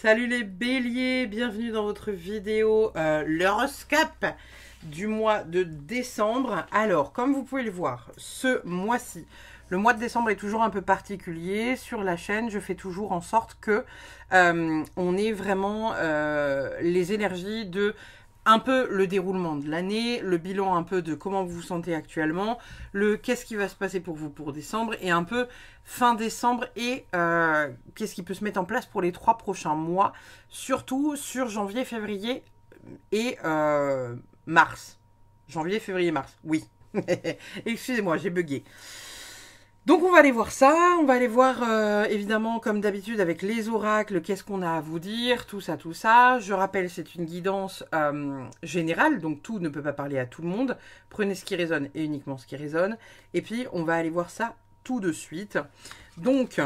Salut les béliers, bienvenue dans votre vidéo, l'horoscope du mois de décembre. Alors, comme vous pouvez le voir, ce mois-ci, le mois de décembre est toujours un peu particulier. Sur la chaîne, je fais toujours en sorte que on ait vraiment les énergies de un peu le déroulement de l'année, le bilan un peu de comment vous vous sentez actuellement, le qu'est-ce qui va se passer pour vous pour décembre et un peu fin décembre et qu'est-ce qui peut se mettre en place pour les 3 prochains mois, surtout sur janvier, février et mars. Janvier, février, mars, oui. Excusez-moi, j'ai bugué. Donc on va aller voir ça, on va aller voir évidemment comme d'habitude avec les oracles, qu'est-ce qu'on a à vous dire, tout ça, tout ça. Je rappelle, c'est une guidance générale, donc tout ne peut pas parler à tout le monde. Prenez ce qui résonne et uniquement ce qui résonne. Et puis on va aller voir ça tout de suite. Donc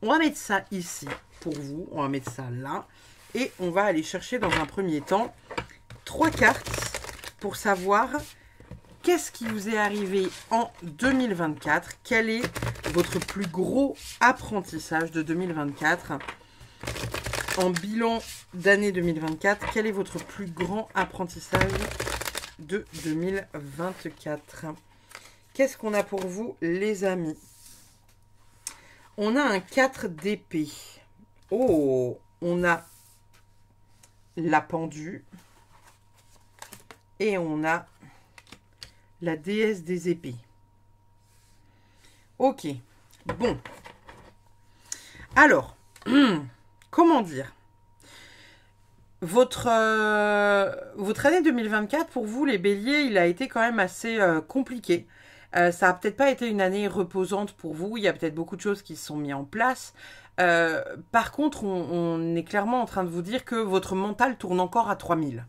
on va mettre ça ici pour vous, on va mettre ça là. Et on va aller chercher dans un premier temps 3 cartes pour savoir... Qu'est-ce qui vous est arrivé en 2024? Quel est votre plus gros apprentissage de 2024? En bilan d'année 2024, quel est votre plus grand apprentissage de 2024? Qu'est-ce qu'on a pour vous, les amis? On a un 4 d'épée. Oh, on a la pendue. Et on a... la déesse des épées. Ok. Bon. Alors, comment dire? Votre année 2024, pour vous, les béliers, il a été quand même assez compliqué. Ça n'a peut-être pas été une année reposante pour vous. Il y a peut-être beaucoup de choses qui se sont mises en place. Par contre, on est clairement en train de vous dire que votre mental tourne encore à 3000.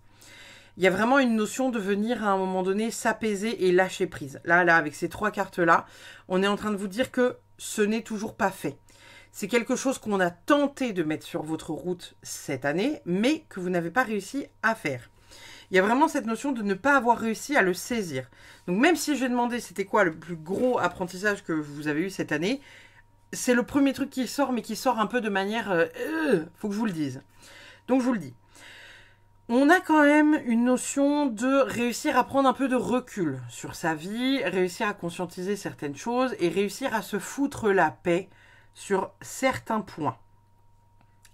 Il y a vraiment une notion de venir à un moment donné s'apaiser et lâcher prise. Là, avec ces 3 cartes-là, on est en train de vous dire que ce n'est toujours pas fait. C'est quelque chose qu'on a tenté de mettre sur votre route cette année, mais que vous n'avez pas réussi à faire. Il y a vraiment cette notion de ne pas avoir réussi à le saisir. Donc même si je vais demander c'était quoi le plus gros apprentissage que vous avez eu cette année, c'est le premier truc qui sort, mais qui sort un peu de manière... faut que je vous le dise. Donc je vous le dis. On a quand même une notion de réussir à prendre un peu de recul sur sa vie, réussir à conscientiser certaines choses et réussir à se foutre la paix sur certains points.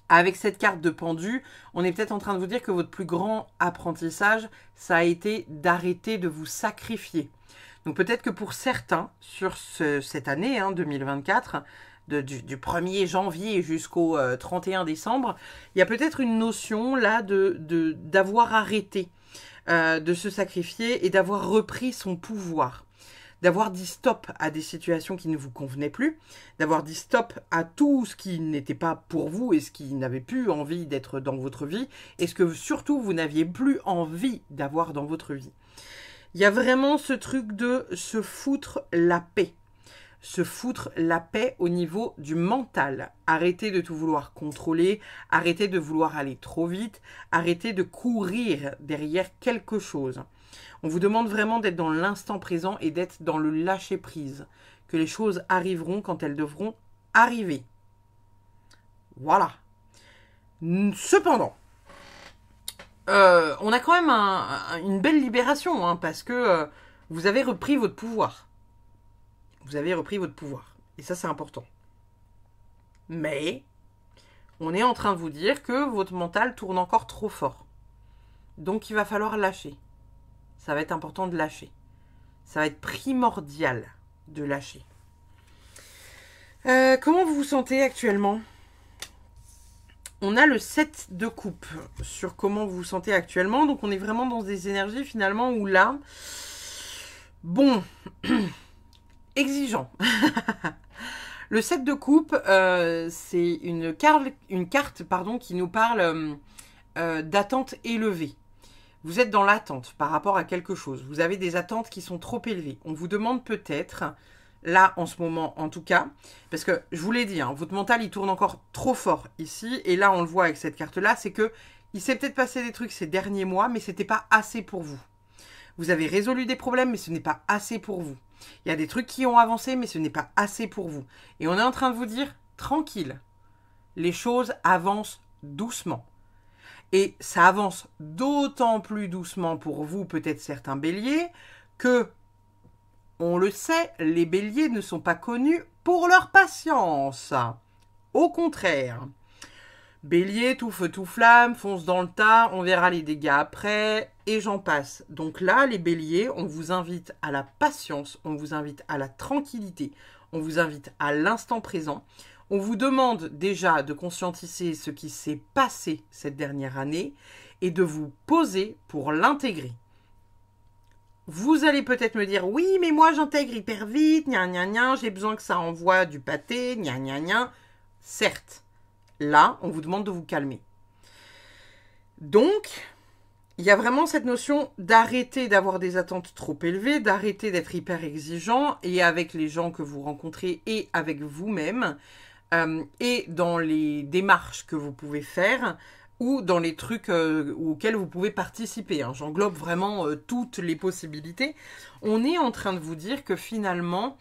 Avec cette carte de pendu, on est peut-être en train de vous dire que votre plus grand apprentissage, ça a été d'arrêter de vous sacrifier. Donc peut-être que pour certains, sur cette année 2024, du 1er janvier jusqu'au 31 décembre, il y a peut-être une notion là d'avoir arrêté de se sacrifier et d'avoir repris son pouvoir, d'avoir dit stop à des situations qui ne vous convenaient plus, d'avoir dit stop à tout ce qui n'était pas pour vous et ce qui n'avait plus envie d'être dans votre vie et ce que surtout vous n'aviez plus envie d'avoir dans votre vie. Il y a vraiment ce truc de se foutre la paix. Se foutre la paix au niveau du mental. Arrêtez de tout vouloir contrôler, arrêtez de vouloir aller trop vite, arrêtez de courir derrière quelque chose. On vous demande vraiment d'être dans l'instant présent et d'être dans le lâcher-prise. Que les choses arriveront quand elles devront arriver. Voilà. Cependant, on a quand même une belle libération, parce que vous avez repris votre pouvoir. Vous avez repris votre pouvoir. Et ça, c'est important. Mais, on est en train de vous dire que votre mental tourne encore trop fort. Donc, il va falloir lâcher. Ça va être important de lâcher. Ça va être primordial de lâcher. Comment vous vous sentez actuellement? On a le 7 de coupe sur comment vous vous sentez actuellement. Donc, on est vraiment dans des énergies, finalement, où là... Bon... exigeant. Le 7 de coupe, c'est une carte qui nous parle d'attente élevée. Vous êtes dans l'attente par rapport à quelque chose. Vous avez des attentes qui sont trop élevées. On vous demande peut-être, là en ce moment en tout cas, parce que je vous l'ai dit, votre mental il tourne encore trop fort ici. Et là on le voit avec cette carte-là, c'est que il s'est peut-être passé des trucs ces derniers mois, mais c'était pas assez pour vous. Vous avez résolu des problèmes, mais ce n'est pas assez pour vous. Il y a des trucs qui ont avancé, mais ce n'est pas assez pour vous. Et on est en train de vous dire, tranquille, Les choses avancent doucement. Et ça avance d'autant plus doucement pour vous, peut-être certains béliers, que, on le sait, les béliers ne sont pas connus pour leur patience. Au contraire. Bélier, tout feu, tout flamme, fonce dans le tas, on verra les dégâts après, et j'en passe. Donc là, les béliers, on vous invite à la patience, on vous invite à la tranquillité, on vous invite à l'instant présent. On vous demande déjà de conscientiser ce qui s'est passé cette dernière année et de vous poser pour l'intégrer. Vous allez peut-être me dire, oui, mais moi j'intègre hyper vite, gna gna gna, j'ai besoin que ça envoie du pâté, gna gna gna. Certes. Là, on vous demande de vous calmer. Donc, il y a vraiment cette notion d'arrêter d'avoir des attentes trop élevées, d'arrêter d'être hyper exigeant, et avec les gens que vous rencontrez et avec vous-même, et dans les démarches que vous pouvez faire, ou dans les trucs auxquels vous pouvez participer. Hein. J'englobe vraiment toutes les possibilités. On est en train de vous dire que finalement...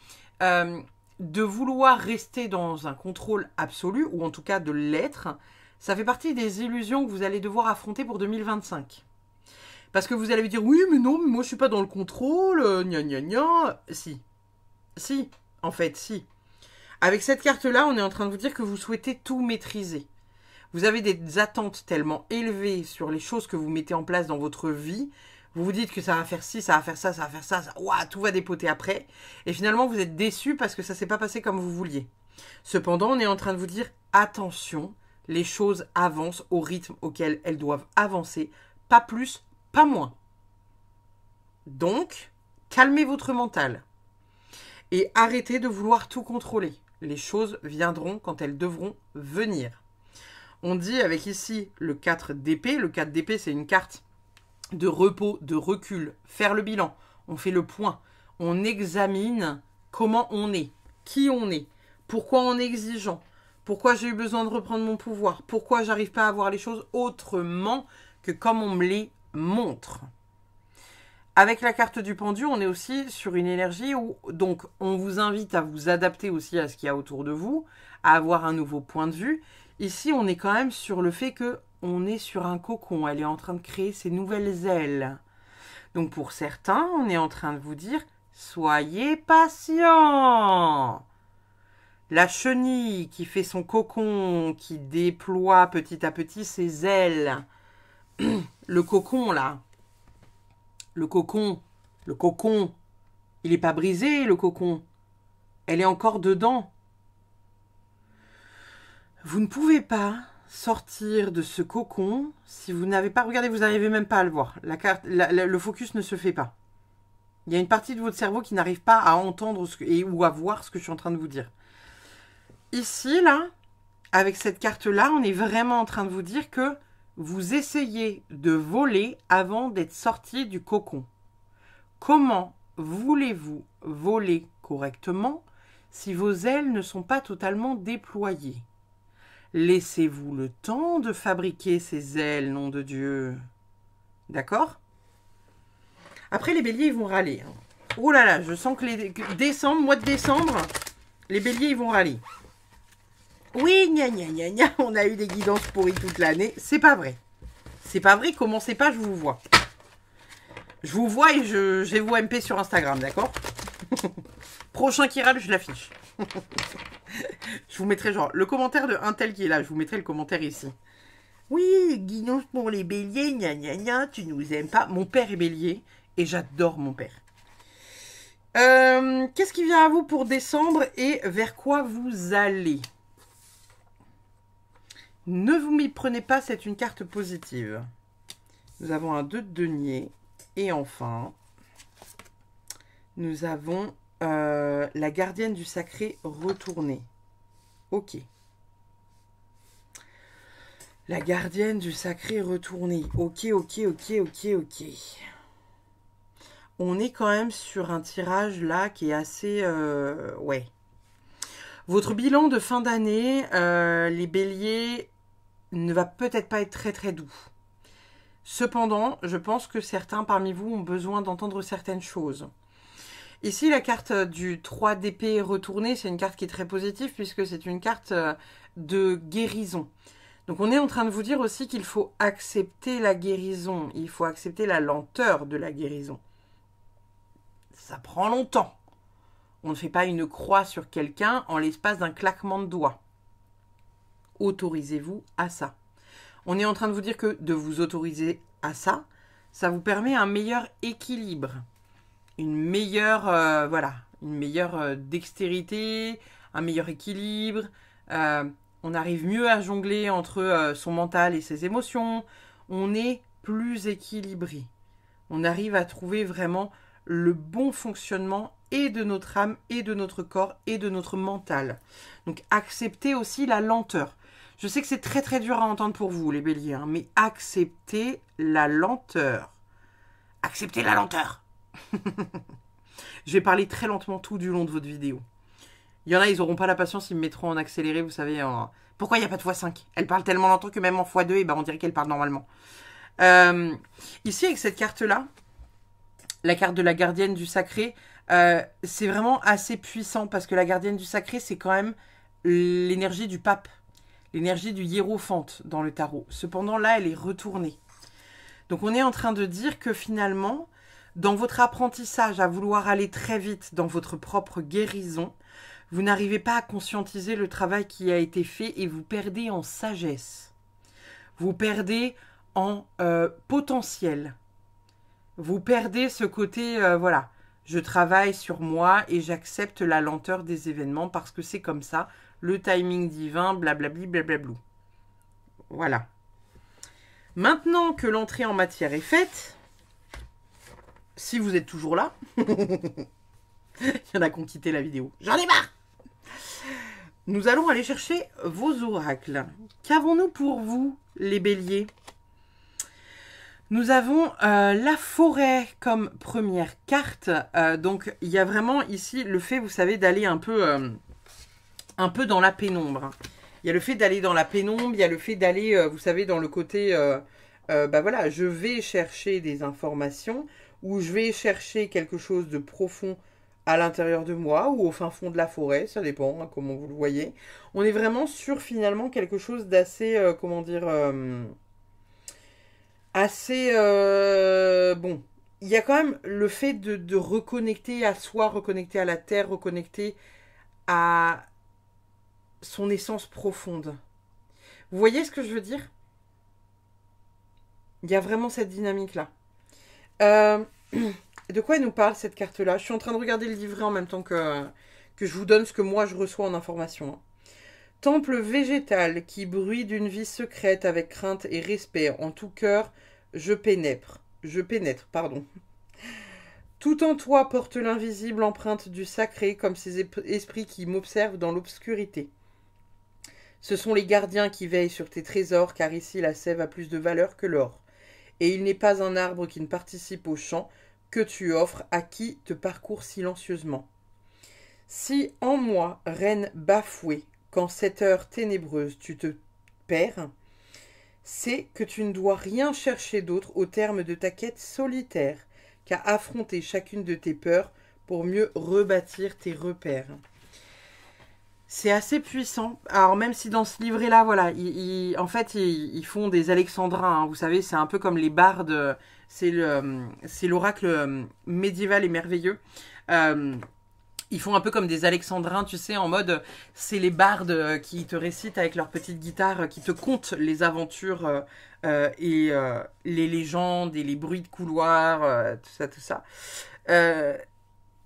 de vouloir rester dans un contrôle absolu, ou en tout cas de l'être, ça fait partie des illusions que vous allez devoir affronter pour 2025. Parce que vous allez vous dire, oui, mais non, mais moi je suis pas dans le contrôle, gna gna gna. Si. Si, en fait, si. Avec cette carte-là, on est en train de vous dire que vous souhaitez tout maîtriser. Vous avez des attentes tellement élevées sur les choses que vous mettez en place dans votre vie. Vous vous dites que ça va faire ci, ça va faire ça, ça va faire ça, ouah, tout va dépoter après. Et finalement, vous êtes déçu parce que ça ne s'est pas passé comme vous vouliez. Cependant, on est en train de vous dire, attention, les choses avancent au rythme auquel elles doivent avancer. Pas plus, pas moins. Donc, calmez votre mental. Et arrêtez de vouloir tout contrôler. Les choses viendront quand elles devront venir. On dit avec ici le 4 d'épée. Le 4 d'épée, c'est une carte de repos, de recul, faire le bilan, on fait le point, on examine comment on est, qui on est, pourquoi on est exigeant, pourquoi j'ai eu besoin de reprendre mon pouvoir, pourquoi j'arrive pas à voir les choses autrement que comme on me les montre. Avec la carte du pendu, on est aussi sur une énergie où donc on vous invite à vous adapter aussi à ce qu'il y a autour de vous, à avoir un nouveau point de vue. Ici, on est quand même sur le fait que on est sur un cocon, elle est en train de créer ses nouvelles ailes. Donc pour certains, on est en train de vous dire, soyez patient. La chenille qui fait son cocon, qui déploie petit à petit ses ailes. Le cocon là, le cocon, il n'est pas brisé le cocon. Elle est encore dedans. Vous ne pouvez pas sortir de ce cocon si vous n'avez pas... Regardez, vous n'arrivez même pas à le voir. Le focus ne se fait pas. Il y a une partie de votre cerveau qui n'arrive pas à entendre ou à voir ce que je suis en train de vous dire. Ici, là, avec cette carte-là, on est vraiment en train de vous dire que vous essayez de voler avant d'être sorti du cocon. Comment voulez-vous voler correctement si vos ailes ne sont pas totalement déployées ? Laissez-vous le temps de fabriquer ces ailes, nom de Dieu. D'accord ? Après, les béliers, ils vont râler. Hein. Oh là là, je sens que mois de décembre, les béliers, ils vont râler. Oui, gna gna gna gna, on a eu des guidances pourries toute l'année. C'est pas vrai. C'est pas vrai, commencez pas, je vous vois. Je vous vois et je vais vous MP sur Instagram, d'accord ? Prochain qui râle, je l'affiche. Je vous mettrai genre le commentaire de un tel qui est là. Je vous mettrai le commentaire ici. Oui, guidance pour les béliers, gna gna gna, tu nous aimes pas. Mon père est bélier et j'adore mon père. Qu'est-ce qui vient à vous pour décembre et vers quoi vous allez ? Ne vous m'y prenez pas, c'est une carte positive. Nous avons un 2 de denier. Et enfin, nous avons la gardienne du sacré retournée. Ok. La gardienne du sacré retournée. Ok. On est quand même sur un tirage là qui est assez... ouais. Votre bilan de fin d'année, les béliers, ne va peut-être pas être très très doux. Cependant, je pense que certains parmi vous ont besoin d'entendre certaines choses. Ici, la carte du 3 d'épée retournée, c'est une carte qui est très positive puisque c'est une carte de guérison. Donc on est en train de vous dire aussi qu'il faut accepter la guérison, il faut accepter la lenteur de la guérison. Ça prend longtemps. On ne fait pas une croix sur quelqu'un en l'espace d'un claquement de doigts. Autorisez-vous à ça. On est en train de vous dire que de vous autoriser à ça, ça vous permet un meilleur équilibre, une meilleure, une meilleure dextérité, un meilleur équilibre. On arrive mieux à jongler entre son mental et ses émotions. On est plus équilibré. On arrive à trouver vraiment le bon fonctionnement et de notre âme, et de notre corps, et de notre mental. Donc acceptez aussi la lenteur. Je sais que c'est très très dur à entendre pour vous, les béliers, hein, mais acceptez la lenteur. Acceptez la lenteur. Je vais parler très lentement tout du long de votre vidéo. Il y en a, ils n'auront pas la patience, ils me mettront en accéléré, vous savez. Pourquoi il n'y a pas de x5? Elle parle tellement longtemps que même en x2, et ben on dirait qu'elle parle normalement. Ici, avec cette carte-là, la carte de la gardienne du sacré, c'est vraiment assez puissant parce que la gardienne du sacré, c'est quand même l'énergie du pape, l'énergie du hiérophante dans le tarot. Cependant, là, elle est retournée. Donc, on est en train de dire que finalement, dans votre apprentissage à vouloir aller très vite dans votre propre guérison, vous n'arrivez pas à conscientiser le travail qui a été fait et vous perdez en sagesse. Vous perdez en potentiel. Vous perdez ce côté, voilà, je travaille sur moi et j'accepte la lenteur des événements parce que c'est comme ça, le timing divin, blablabli, blablablou. Voilà. Maintenant que l'entrée en matière est faite, si vous êtes toujours là, il y en a qui ont quitté la vidéo, j'en ai marre. Nous allons aller chercher vos oracles. Qu'avons-nous pour vous, les béliers? Nous avons la forêt comme première carte. Donc, il y a vraiment ici le fait, vous savez, d'aller un peu dans la pénombre. Il y a le fait d'aller dans la pénombre, il y a le fait d'aller, vous savez, dans le côté, voilà, je vais chercher des informations ou je vais chercher quelque chose de profond à l'intérieur de moi ou au fin fond de la forêt, ça dépend, hein, comment vous le voyez. On est vraiment sur finalement quelque chose d'assez, comment dire... assez bon. Il y a quand même le fait de reconnecter à soi, reconnecter à la terre, reconnecter à son essence profonde. Vous voyez ce que je veux dire? Il y a vraiment cette dynamique-là. De quoi elle nous parle, cette carte-là? Je suis en train de regarder le livret en même temps que je vous donne ce que moi je reçois en information. Temple végétal qui bruit d'une vie secrète avec crainte et respect. En tout cœur, je pénètre, pardon. Tout en toi porte l'invisible empreinte du sacré, comme ces esprits qui m'observent dans l'obscurité. Ce sont les gardiens qui veillent sur tes trésors, car ici la sève a plus de valeur que l'or. Et il n'est pas un arbre qui ne participe au chant que tu offres à qui te parcourt silencieusement. Si en moi, reine bafouée, qu'en cette heure ténébreuse tu te perds, c'est que tu ne dois rien chercher d'autre au terme de ta quête solitaire qu'à affronter chacune de tes peurs pour mieux rebâtir tes repères. C'est assez puissant. Alors même si dans ce livret-là, voilà, en fait, ils font des alexandrins. Hein, vous savez, c'est un peu comme les bardes. C'est l'oracle médiéval et merveilleux. Ils font un peu comme des alexandrins, tu sais, en mode, c'est les bardes qui te récitent avec leur petite guitare, qui te content les aventures et les légendes et les bruits de couloir, tout ça.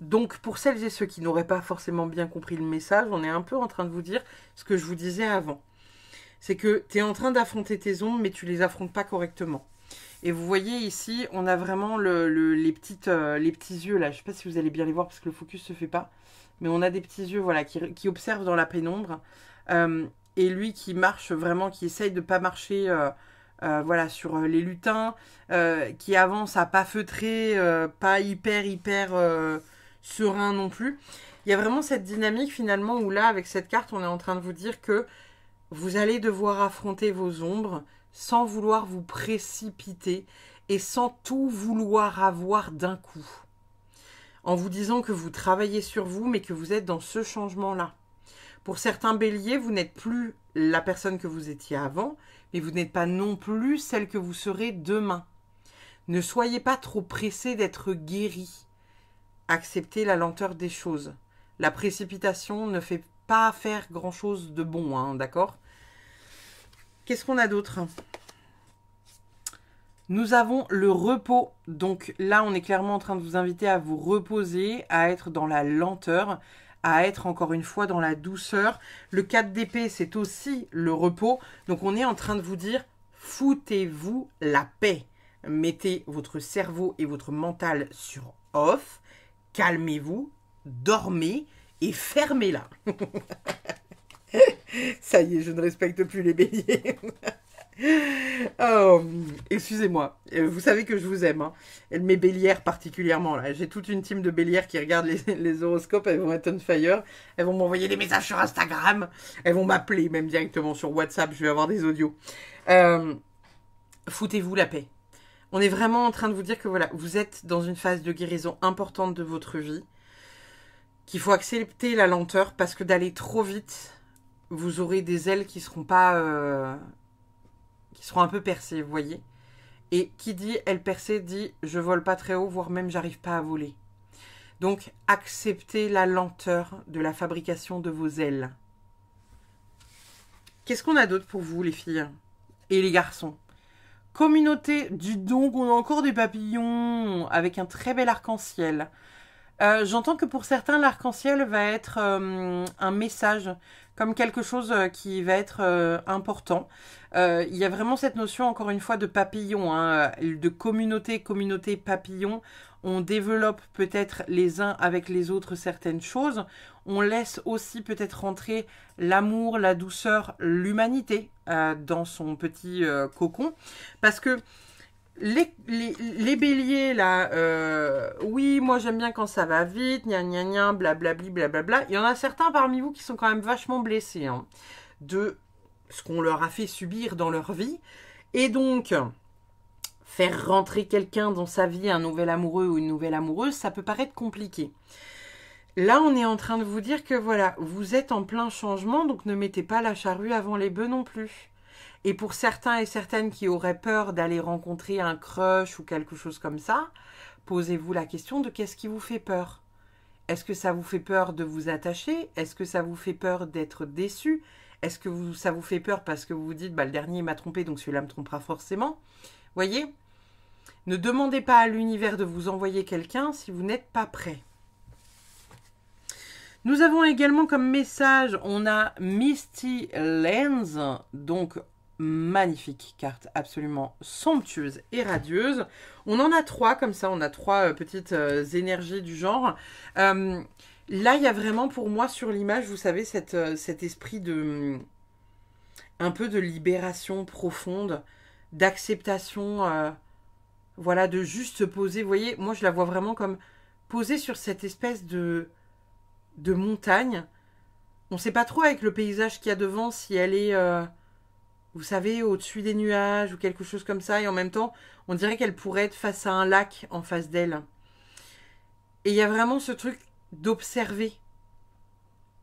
Donc, pour celles et ceux qui n'auraient pas forcément bien compris le message, on est un peu en train de vous dire ce que je vous disais avant. C'est que tu es en train d'affronter tes ombres, mais tu les affrontes pas correctement. Et vous voyez ici, on a vraiment les petits yeux là. Je sais pas si vous allez bien les voir parce que le focus se fait pas. Mais on a des petits yeux voilà, qui observent dans la pénombre. Et lui qui marche vraiment, qui essaye de pas marcher voilà, sur les lutins. Qui avance à pas feutrer, pas hyper serein non plus. Il y a vraiment cette dynamique finalement où là, avec cette carte, on est en train de vous dire que vous allez devoir affronter vos ombres sans vouloir vous précipiter et sans tout vouloir avoir d'un coup. en vous disant que vous travaillez sur vous, mais que vous êtes dans ce changement-là. Pour certains béliers, vous n'êtes plus la personne que vous étiez avant, mais vous n'êtes pas non plus celle que vous serez demain. Ne soyez pas trop pressé d'être guéri. Acceptez la lenteur des choses. La précipitation ne fait pas faire grand-chose de bon, hein, d'accord? Qu'est-ce qu'on a d'autre? Nous avons le repos. Donc là, on est clairement en train de vous inviter à vous reposer, à être dans la lenteur, à être encore une fois dans la douceur. Le 4 d'épée, c'est aussi le repos. Donc on est en train de vous dire, foutez-vous la paix. Mettez votre cerveau et votre mental sur off. Calmez-vous, dormez et fermez-la. Ça y est, je ne respecte plus les béliers. Oh, excusez-moi, vous savez que je vous aime, hein. Mes bélières particulièrement, là. J'ai toute une team de bélières qui regardent les horoscopes, elles vont être on fire, elles vont m'envoyer des messages sur Instagram, elles vont m'appeler même directement sur WhatsApp, je vais avoir des audios. Foutez-vous la paix. On est vraiment en train de vous dire que voilà, vous êtes dans une phase de guérison importante de votre vie, qu'il faut accepter la lenteur parce que d'aller trop vite, vous aurez des ailes qui seront pas... qui seront un peu percées, vous voyez. Et qui dit aile percée dit je vole pas très haut, voire même j'arrive pas à voler. Donc acceptez la lenteur de la fabrication de vos ailes. Qu'est-ce qu'on a d'autre pour vous les filles et les garçons? Communauté du don, on a encore des papillons avec un très bel arc-en-ciel. J'entends que pour certains, l'arc-en-ciel va être un message, comme quelque chose qui va être important. Il y a vraiment cette notion, encore une fois, de papillon, hein, de communauté papillon. On développe peut-être les uns avec les autres certaines choses. On laisse aussi peut-être rentrer l'amour, la douceur, l'humanité dans son petit cocon. Parce que les béliers, là, oui, moi j'aime bien quand ça va vite, gna gna gna, blablabli, blablabla. Il y en a certains parmi vous qui sont quand même vachement blessés hein, de ce qu'on leur a fait subir dans leur vie. Et donc, faire rentrer quelqu'un dans sa vie, un nouvel amoureux ou une nouvelle amoureuse, ça peut paraître compliqué. Là, on est en train de vous dire que voilà, vous êtes en plein changement, donc ne mettez pas la charrue avant les bœufs non plus. Et pour certains et certaines qui auraient peur d'aller rencontrer un crush ou quelque chose comme ça, posez-vous la question de qu'est-ce qui vous fait peur. Est-ce que ça vous fait peur de vous attacher? Est-ce que ça vous fait peur d'être déçu? Est-ce que ça vous fait peur parce que vous vous dites bah, le dernier m'a trompé donc celui-là me trompera forcément? Voyez? Ne demandez pas à l'univers de vous envoyer quelqu'un si vous n'êtes pas prêt. Nous avons également comme message, on a Misty Lens, donc magnifique carte, absolument somptueuse et radieuse. On en a trois comme ça, on a trois petites énergies du genre. Là, il y a vraiment pour moi sur l'image, vous savez, cet esprit de... un peu de libération profonde, d'acceptation, voilà, de juste se poser. Vous voyez, moi je la vois vraiment comme posée sur cette espèce de montagne. On ne sait pas trop avec le paysage qu'il y a devant, si elle est... vous savez, au-dessus des nuages ou quelque chose comme ça. Et en même temps, on dirait qu'elle pourrait être face à un lac en face d'elle. Et il y a vraiment ce truc d'observer.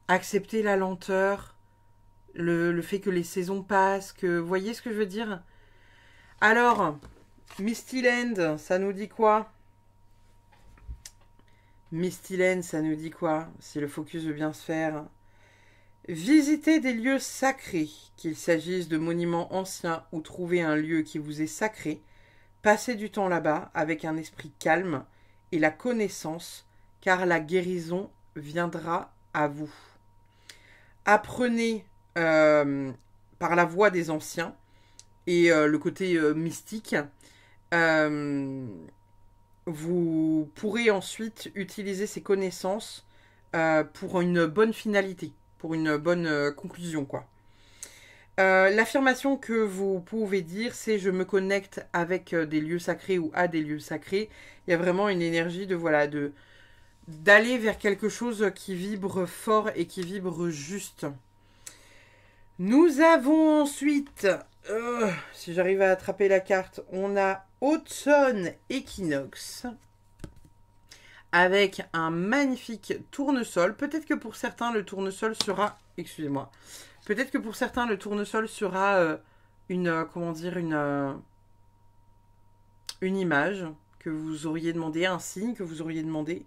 Accepter la lenteur. Le fait que les saisons passent. Que, vous voyez ce que je veux dire? Alors, Misty Land, ça nous dit quoi? Misty Land, ça nous dit quoi? Si le focus veut bien se faire... Visitez des lieux sacrés, qu'il s'agisse de monuments anciens ou trouver un lieu qui vous est sacré. Passez du temps là-bas avec un esprit calme et la connaissance, car la guérison viendra à vous. Apprenez par la voix des anciens et le côté mystique. Vous pourrez ensuite utiliser ces connaissances pour une bonne finalité. Pour une bonne conclusion, quoi. L'affirmation que vous pouvez dire, c'est « je me connecte avec des lieux sacrés » ou « à des lieux sacrés ». Il y a vraiment une énergie de voilà d'aller vers quelque chose qui vibre fort et qui vibre juste. Nous avons ensuite, si j'arrive à attraper la carte, on a Automne Équinoxe. avec un magnifique tournesol. Peut-être que pour certains, le tournesol sera... Excusez-moi. Peut-être que pour certains, le tournesol sera comment dire, une image que vous auriez demandé, un signe que vous auriez demandé.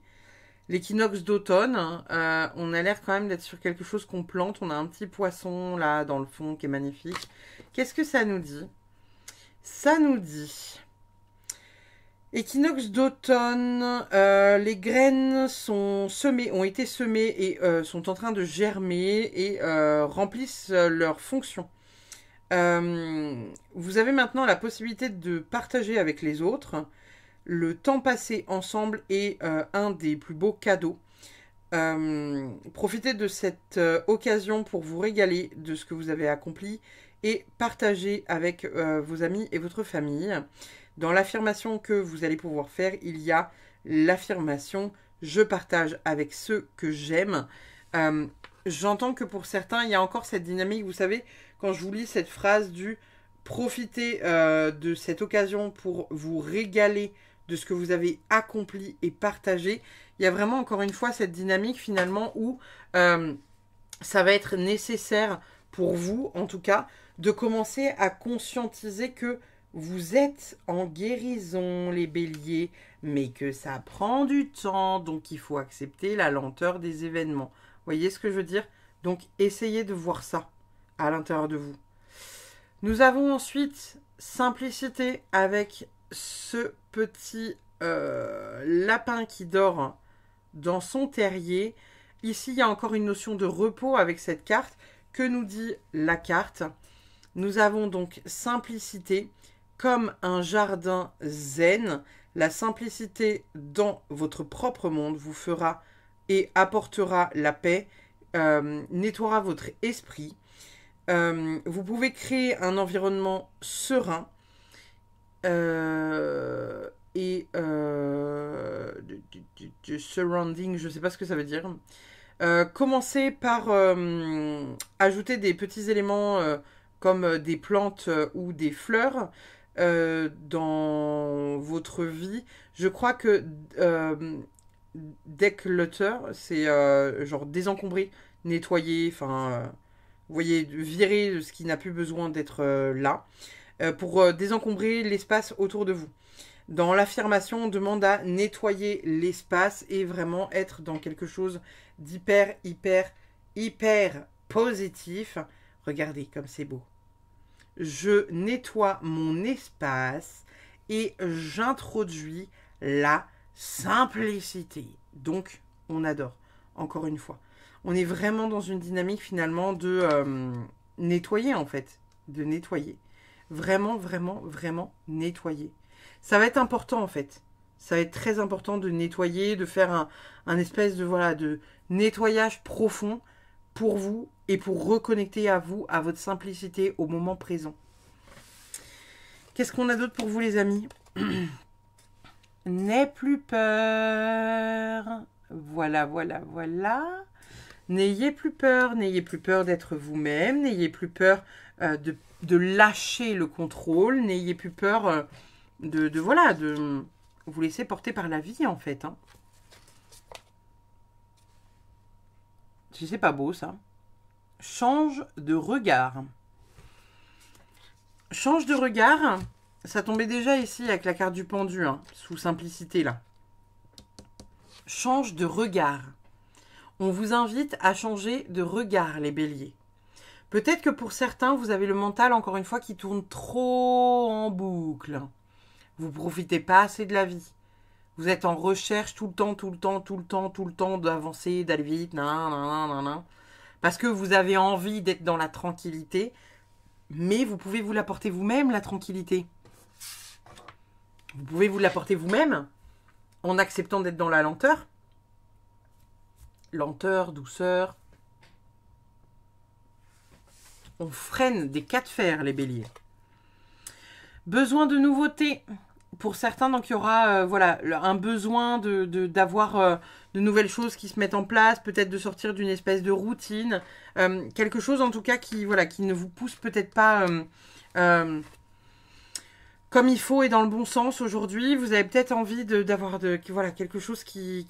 L'équinoxe d'automne, on a l'air quand même d'être sur quelque chose qu'on plante. On a un petit poisson là dans le fond qui est magnifique. Qu'est-ce que ça nous dit? Ça nous dit... Équinoxe d'automne, les graines sont semées, ont été semées et sont en train de germer et remplissent leur fonction. Vous avez maintenant la possibilité de partager avec les autres. Le temps passé ensemble est un des plus beaux cadeaux. Profitez de cette occasion pour vous régaler de ce que vous avez accompli et partager avec vos amis et votre famille. Dans l'affirmation que vous allez pouvoir faire, il y a l'affirmation « Je partage avec ceux que j'aime ». J'entends que pour certains, il y a encore cette dynamique. Vous savez, quand je vous lis cette phrase du « Profitez de cette occasion pour vous régaler de ce que vous avez accompli et partagé », il y a vraiment encore une fois cette dynamique finalement où ça va être nécessaire pour vous, en tout cas, de commencer à conscientiser que vous êtes en guérison, les béliers, mais que ça prend du temps, donc il faut accepter la lenteur des événements. Vous voyez ce que je veux dire? Donc, essayez de voir ça à l'intérieur de vous. Nous avons ensuite simplicité avec ce petit lapin qui dort dans son terrier. Ici, il y a encore une notion de repos avec cette carte. Que nous dit la carte? Nous avons donc simplicité. Comme un jardin zen, la simplicité dans votre propre monde vous fera et apportera la paix, nettoiera votre esprit. Vous pouvez créer un environnement serein surrounding, je ne sais pas ce que ça veut dire. Commencez par ajouter des petits éléments comme des plantes ou des fleurs. Dans votre vie, je crois que declutter, c'est genre désencombrer, nettoyer, enfin, vous voyez, virer ce qui n'a plus besoin d'être là, pour désencombrer l'espace autour de vous. Dans l'affirmation, on demande à nettoyer l'espace et vraiment être dans quelque chose d'hyper, hyper positif. Regardez comme c'est beau. Je nettoie mon espace et j'introduis la simplicité. Donc, on adore. Encore une fois. On est vraiment dans une dynamique finalement de nettoyer en fait. De nettoyer. Vraiment, vraiment, vraiment nettoyer. Ça va être important en fait. Ça va être très important de nettoyer, de faire un espèce de, voilà, de nettoyage profond pour vous et pour reconnecter à vous, à votre simplicité, au moment présent. Qu'est-ce qu'on a d'autre pour vous, les amis? N'aie plus peur. Voilà, voilà, voilà. N'ayez plus peur d'être vous-même. N'ayez plus peur de lâcher le contrôle. N'ayez plus peur voilà, de vous laisser porter par la vie, en fait. Hein. C'est pas beau, ça. Change de regard. Change de regard. Ça tombait déjà ici avec la carte du pendu, hein, sous simplicité, là. Change de regard. On vous invite à changer de regard, les béliers. Peut-être que pour certains, vous avez le mental, encore une fois, qui tourne trop en boucle. Vous ne profitez pas assez de la vie. Vous êtes en recherche tout le temps d'avancer, d'aller vite, parce que vous avez envie d'être dans la tranquillité, mais vous pouvez vous l'apporter vous-même, la tranquillité. Vous pouvez vous l'apporter vous-même en acceptant d'être dans la lenteur. Lenteur, douceur. On freine des cas de fer, les béliers. Besoin de nouveautés. Pour certains, donc il y aura voilà, un besoin d'avoir de nouvelles choses qui se mettent en place, peut-être de sortir d'une espèce de routine, quelque chose en tout cas qui, voilà, qui ne vous pousse peut-être pas comme il faut et dans le bon sens aujourd'hui. Vous avez peut-être envie d'avoir voilà, quelque chose qui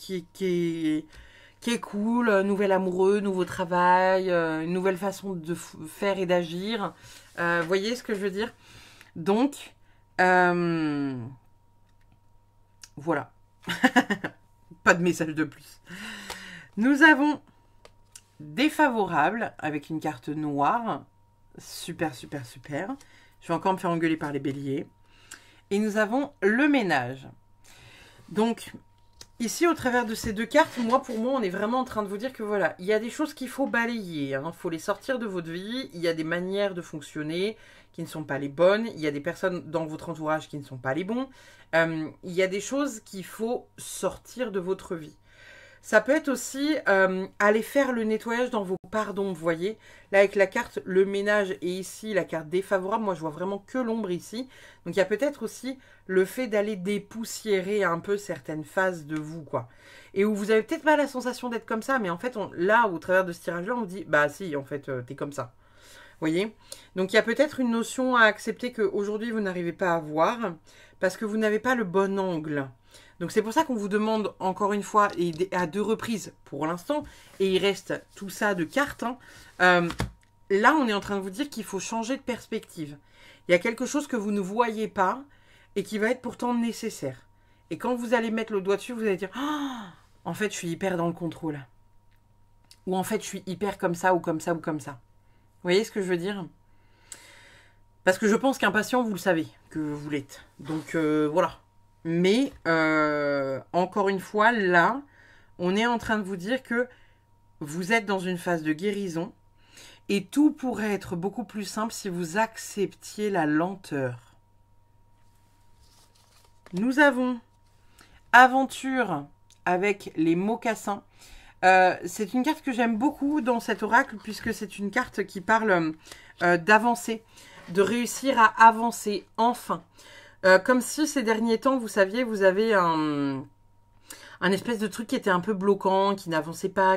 est cool, nouvel amoureux, nouveau travail, une nouvelle façon de faire et d'agir. Voyez ce que je veux dire? Donc, voilà. Pas de message de plus. Nous avons défavorable avec une carte noire. Super, super, super. Je vais encore me faire engueuler par les béliers. Et nous avons le ménage. Donc, ici, au travers de ces deux cartes, pour moi, on est vraiment en train de vous dire que voilà, il y a des choses qu'il faut balayer. Il faut les sortir de votre vie. Il y a des manières de fonctionner qui ne sont pas les bonnes. Il y a des personnes dans votre entourage qui ne sont pas les bons. Il y a des choses qu'il faut sortir de votre vie. Ça peut être aussi aller faire le nettoyage dans vos pardons, vous voyez. Là, avec la carte le ménage et ici, la carte défavorable, moi, je vois vraiment que l'ombre ici. Donc, il y a peut-être aussi le fait d'aller dépoussiérer un peu certaines phases de vous, quoi. Et où vous avez peut-être pas la sensation d'être comme ça, mais en fait, là, au travers de ce tirage-là, on vous dit, bah si, en fait, t'es comme ça. Vous voyez? Donc, il y a peut-être une notion à accepter qu'aujourd'hui, vous n'arrivez pas à voir parce que vous n'avez pas le bon angle. Donc c'est pour ça qu'on vous demande encore une fois, et à 2 reprises pour l'instant, et il reste tout ça de cartes. Là, on est en train de vous dire qu'il faut changer de perspective. Il y a quelque chose que vous ne voyez pas et qui va être pourtant nécessaire. Et quand vous allez mettre le doigt dessus, vous allez dire oh, en fait, je suis hyper dans le contrôle. Ou en fait, je suis hyper comme ça, ou comme ça, ou comme ça. Vous voyez ce que je veux dire? Parce que je pense qu'impatient, vous le savez, que vous l'êtes. Donc voilà. Mais, encore une fois, là, on est en train de vous dire que vous êtes dans une phase de guérison et tout pourrait être beaucoup plus simple si vous acceptiez la lenteur. Nous avons aventure avec les mocassins. C'est une carte que j'aime beaucoup dans cet oracle puisque c'est une carte qui parle d'avancer, de réussir à avancer enfin. Comme si ces derniers temps, vous saviez, vous avez un espèce de truc qui était un peu bloquant, qui n'avançait pas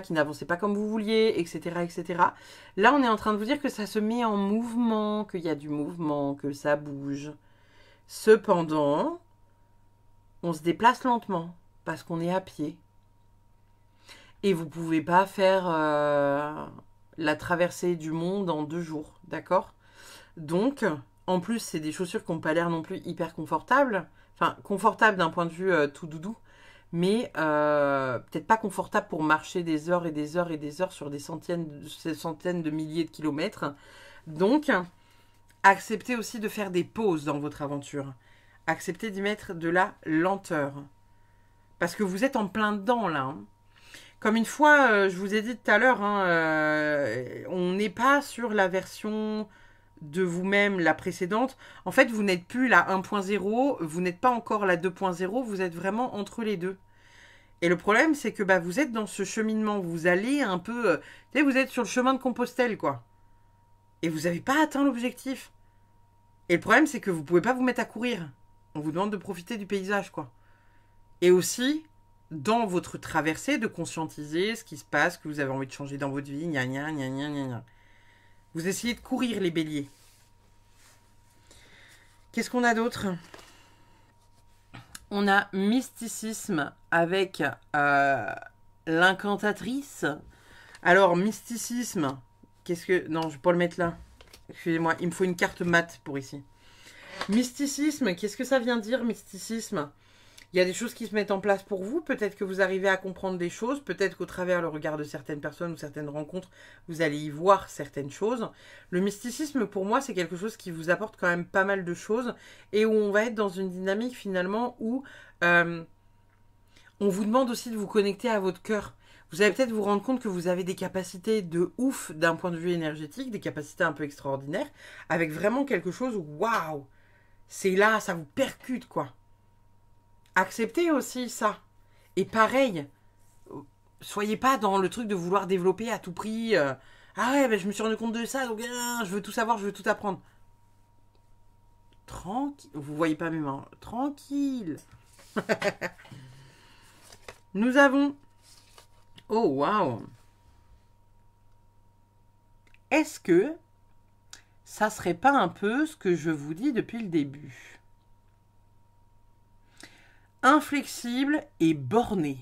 comme vous vouliez, etc., etc. Là, on est en train de vous dire que ça se met en mouvement, qu'il y a du mouvement, que ça bouge. Cependant, on se déplace lentement, parce qu'on est à pied. Et vous ne pouvez pas faire la traversée du monde en 2 jours, d'accord? Donc, en plus, c'est des chaussures qui n'ont pas l'air non plus hyper confortables. Enfin, confortables d'un point de vue tout doudou. Mais peut-être pas confortables pour marcher des heures et des heures et des heures sur des centaines de milliers de kilomètres. Donc, acceptez aussi de faire des pauses dans votre aventure. Acceptez d'y mettre de la lenteur. Parce que vous êtes en plein dedans, là. Hein. Comme une fois, je vous ai dit tout à l'heure, on n'est pas sur la version de vous-même, la précédente. En fait, vous n'êtes plus la 1.0, vous n'êtes pas encore la 2.0, vous êtes vraiment entre les deux. Et le problème, c'est que vous êtes dans ce cheminement, vous allez un peu... vous êtes sur le chemin de Compostelle, quoi. Et vous n'avez pas atteint l'objectif. Et le problème, c'est que vous ne pouvez pas vous mettre à courir. On vous demande de profiter du paysage, quoi. Et aussi, dans votre traversée, de conscientiser ce qui se passe, que vous avez envie de changer dans votre vie, gna gna gna gna gna gna. Vous essayez de courir, les béliers. Qu'est-ce qu'on a d'autre? On a mysticisme avec l'incantatrice. Alors, mysticisme, qu'est-ce que... Non, je ne vais pas le mettre là. Excusez-moi, il me faut une carte mate pour ici. Mysticisme, qu'est-ce que ça vient dire, mysticisme? Il y a des choses qui se mettent en place pour vous. Peut-être que vous arrivez à comprendre des choses. Peut-être qu'au travers le regard de certaines personnes ou certaines rencontres, vous allez y voir certaines choses. Le mysticisme, pour moi, c'est quelque chose qui vous apporte quand même pas mal de choses. Et où on va être dans une dynamique, finalement, où on vous demande aussi de vous connecter à votre cœur. Vous allez peut-être vous rendre compte que vous avez des capacités de ouf d'un point de vue énergétique, des capacités un peu extraordinaires, avec vraiment quelque chose où, waouh, c'est là, ça vous percute, quoi. Acceptez aussi ça. Et pareil, soyez pas dans le truc de vouloir développer à tout prix. Ah ouais, je me suis rendu compte de ça, donc je veux tout savoir, je veux tout apprendre. Tranquille. Vous voyez pas mes mains. Tranquille. Nous avons... Oh, waouh. Est-ce que ça serait pas un peu ce que je vous dis depuis le début? inflexible et borné.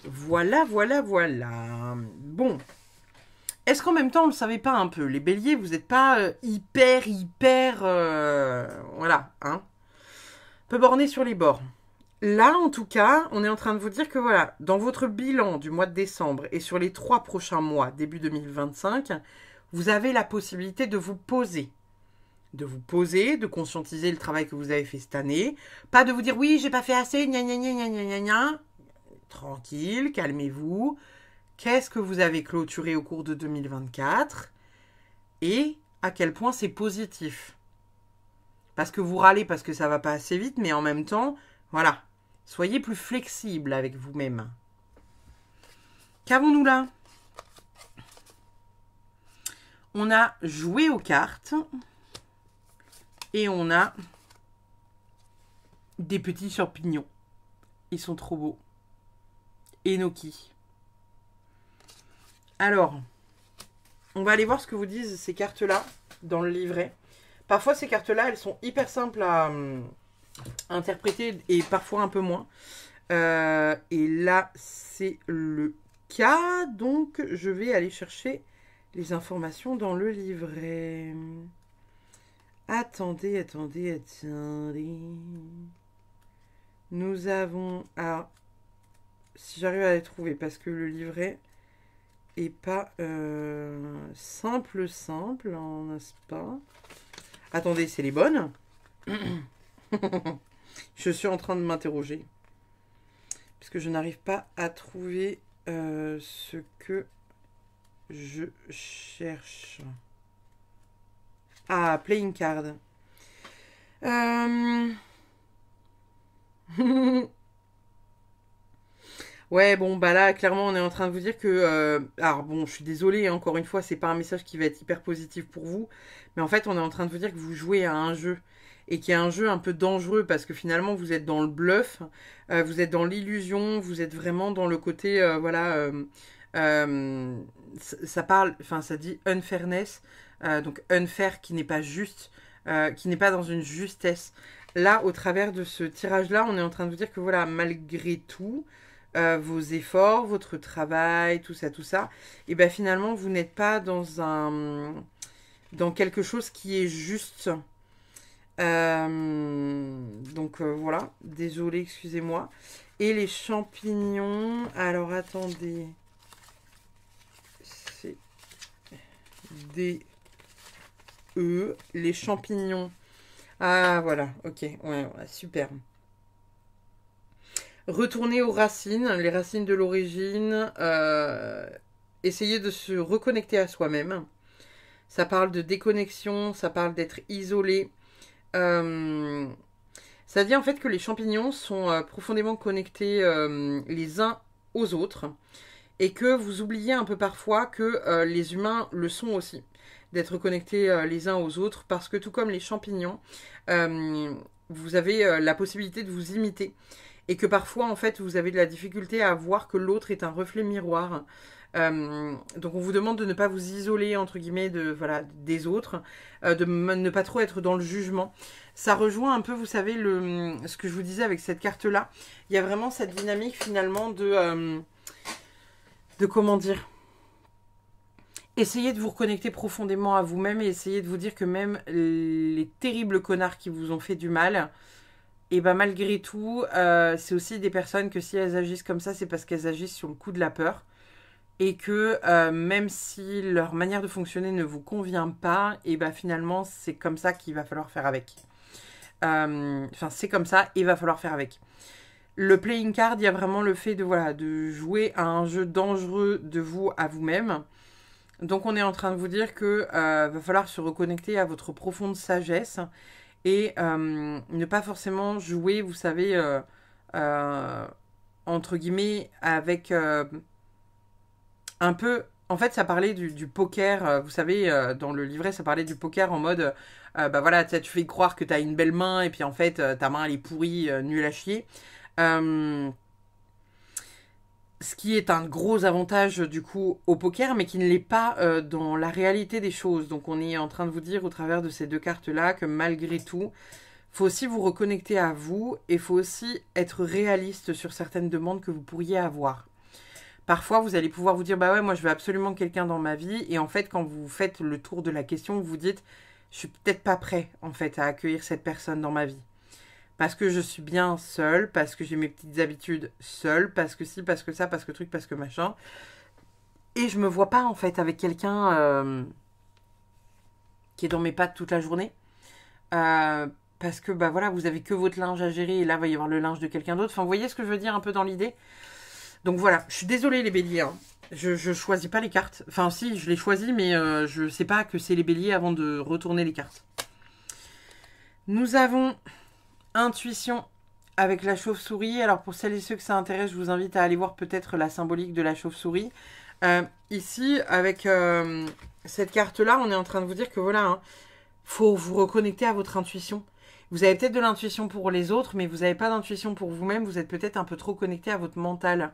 Voilà, voilà, voilà. Bon. Est-ce qu'en même temps, on ne le savait pas un peu? Les béliers, vous n'êtes pas hyper, voilà, hein. Un peu borné sur les bords. Là, en tout cas, on est en train de vous dire que voilà, dans votre bilan du mois de décembre et sur les 3 prochains mois, début 2025, vous avez la possibilité de vous poser. De conscientiser le travail que vous avez fait cette année. Pas de vous dire, oui, j'ai pas fait assez, gna gna gna gna gna gna. Tranquille, calmez-vous. Qu'est-ce que vous avez clôturé au cours de 2024? Et à quel point c'est positif? Parce que vous râlez parce que ça va pas assez vite, mais en même temps, voilà. Soyez plus flexible avec vous-même. Qu'avons-nous là? On a joué aux cartes. Et on a des petits champignons. Ils sont trop beaux. Enoki. Alors, on va aller voir ce que vous disent ces cartes-là dans le livret. Parfois, ces cartes-là, elles sont hyper simples à interpréter et parfois un peu moins. Et là, c'est le cas. Donc, je vais aller chercher les informations dans le livret. Attendez, attendez, attendez. Nous avons... Alors, si j'arrive à les trouver, parce que le livret est pas simple, n'est-ce pas? Attendez, c'est les bonnes? Je suis en train de m'interroger. Parce que je n'arrive pas à trouver ce que je cherche. Ah, playing card. Ouais, bon, bah là, clairement, on est en train de vous dire que... alors, bon, je suis désolée, hein, encore une fois, c'est pas un message qui va être hyper positif pour vous. Mais en fait, on est en train de vous dire que vous jouez à un jeu. Et qu'il y a un jeu un peu dangereux parce que finalement, vous êtes dans le bluff. Vous êtes dans l'illusion. Vous êtes vraiment dans le côté, voilà... ça parle... Enfin, ça dit unfairness. Donc unfair qui n'est pas juste, qui n'est pas dans une justesse. Là, au travers de ce tirage-là, on est en train de vous dire que voilà, malgré tout, vos efforts, votre travail, tout ça, et bien finalement, vous n'êtes pas dans dans quelque chose qui est juste. Donc voilà, désolé, excusez-moi. Et les champignons, alors attendez, c'est des... les champignons. Ah, voilà, ok, ouais, super. Retourner aux racines, les racines de l'origine. Essayer de se reconnecter à soi-même. Ça parle de déconnexion, ça parle d'être isolé. Ça dit en fait que les champignons sont profondément connectés les uns aux autres. Et que vous oubliez un peu parfois que les humains le sont aussi. D'être connectés les uns aux autres, parce que tout comme les champignons, vous avez la possibilité de vous imiter, et que parfois, en fait, vous avez de la difficulté à voir que l'autre est un reflet miroir. Donc on vous demande de ne pas vous isoler, entre guillemets, voilà, des autres, de ne pas trop être dans le jugement. Ça rejoint un peu, vous savez, ce que je vous disais avec cette carte-là. Il y a vraiment cette dynamique, finalement, de comment dire... Essayez de vous reconnecter profondément à vous-même et essayez de vous dire que même les terribles connards qui vous ont fait du mal, et ben malgré tout, c'est aussi des personnes que si elles agissent comme ça, c'est parce qu'elles agissent sur le coup de la peur. Et que même si leur manière de fonctionner ne vous convient pas, et ben finalement, c'est comme ça qu'il va falloir faire avec. Enfin, c'est comme ça et il va falloir faire avec. Le playing card, il y a vraiment le fait de, voilà, de jouer à un jeu dangereux de vous à vous-même. Donc on est en train de vous dire que va falloir se reconnecter à votre profonde sagesse et ne pas forcément jouer, vous savez, entre guillemets, avec un peu... En fait, ça parlait du poker, vous savez, dans le livret, ça parlait du poker en mode, bah voilà, tu fais croire que tu as une belle main et puis en fait, ta main, elle est pourrie, nulle à chier. Ce qui est un gros avantage du coup au poker, mais qui ne l'est pas dans la réalité des choses. Donc on est en train de vous dire au travers de ces deux cartes-là que malgré tout, faut aussi vous reconnecter à vous et il faut aussi être réaliste sur certaines demandes que vous pourriez avoir. Parfois, vous allez pouvoir vous dire, bah ouais, moi je veux absolument quelqu'un dans ma vie. Et en fait, quand vous faites le tour de la question, vous vous dites, je suis peut-être pas prêt, en fait, à accueillir cette personne dans ma vie. Parce que je suis bien seule, parce que j'ai mes petites habitudes seule, parce que si, parce que ça, parce que truc, parce que machin. Et je me vois pas, en fait, avec quelqu'un qui est dans mes pattes toute la journée. Parce que, bah voilà, vous avez que votre linge à gérer et là, il va y avoir le linge de quelqu'un d'autre. Enfin, vous voyez ce que je veux dire un peu dans l'idée? Donc voilà, je suis désolée les béliers. Hein. Je choisis pas les cartes. Enfin, si, je les choisis, mais je sais pas que c'est les béliers avant de retourner les cartes. Nous avons intuition avec la chauve-souris. Alors, pour celles et ceux que ça intéresse, je vous invite à aller voir peut-être la symbolique de la chauve-souris. Ici, avec cette carte-là, on est en train de vous dire que voilà, hein, faut vous reconnecter à votre intuition. Vous avez peut-être de l'intuition pour les autres, mais vous n'avez pas d'intuition pour vous-même. Vous êtes peut-être un peu trop connecté à votre mental.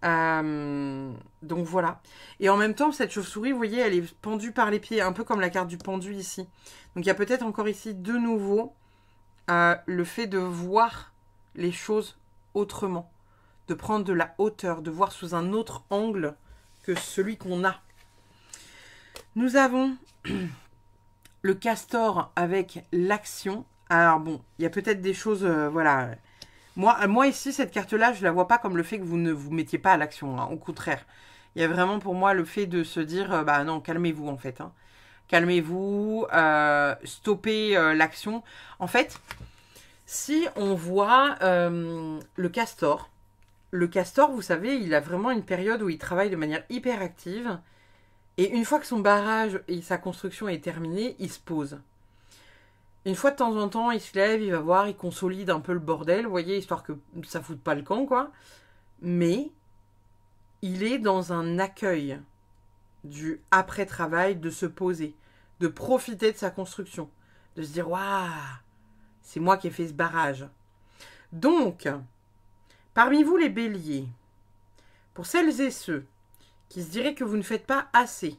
Donc voilà. Et en même temps, cette chauve-souris, vous voyez, elle est pendue par les pieds, un peu comme la carte du pendu ici. Donc il y a peut-être encore ici de nouveau le fait de voir les choses autrement, de prendre de la hauteur, de voir sous un autre angle que celui qu'on a. Nous avons le castor avec l'action. Alors bon, il y a peut-être des choses, voilà. Moi ici, cette carte-là, je la vois pas comme le fait que vous ne vous mettiez pas à l'action. Hein. Au contraire, il y a vraiment pour moi le fait de se dire, bah non, calmez-vous en fait. Hein. Calmez-vous, stoppez l'action. En fait, si on voit le castor, vous savez, il a vraiment une période où il travaille de manière hyper active. Et une fois que son barrage et sa construction est terminée, il se pose. Une fois de temps en temps, il se lève, il va voir, il consolide un peu le bordel, vous voyez, histoire que ça foute pas le camp, quoi. Mais il est dans un accueil du après-travail, de se poser, de profiter de sa construction, de se dire, waouh, c'est moi qui ai fait ce barrage. Donc, parmi vous les béliers, pour celles et ceux qui se diraient que vous ne faites pas assez,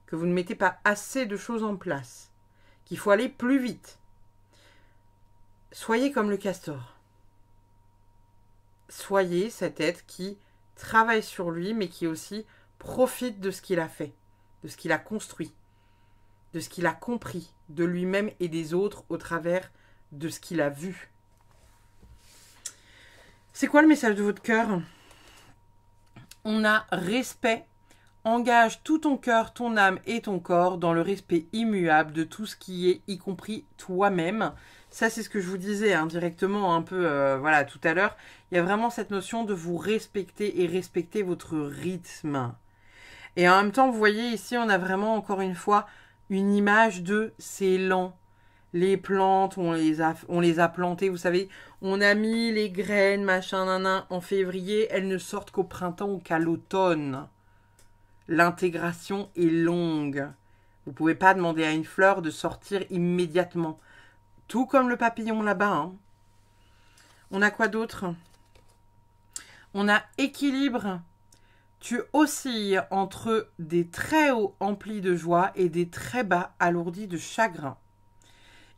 que vous ne mettez pas assez de choses en place, qu'il faut aller plus vite, soyez comme le castor. Soyez cet être qui travaille sur lui, mais qui aussi profite de ce qu'il a fait, de ce qu'il a construit, de ce qu'il a compris de lui-même et des autres au travers de ce qu'il a vu. C'est quoi le message de votre cœur? On a respect. Engage tout ton cœur, ton âme et ton corps dans le respect immuable de tout ce qui est, y compris toi-même. Ça, c'est ce que je vous disais indirectement un peu voilà, tout à l'heure. Il y a vraiment cette notion de vous respecter et respecter votre rythme. Et en même temps, vous voyez, ici, on a vraiment, encore une fois, une image de c'est lent. Les plantes, on les a plantées, vous savez, on a mis les graines, machin, nanan, en février. Elles ne sortent qu'au printemps ou qu'à l'automne. L'intégration est longue. Vous ne pouvez pas demander à une fleur de sortir immédiatement. Tout comme le papillon là-bas. Hein. On a quoi d'autre? On a équilibre. Tu oscilles entre des très hauts emplis de joie et des très bas alourdis de chagrin.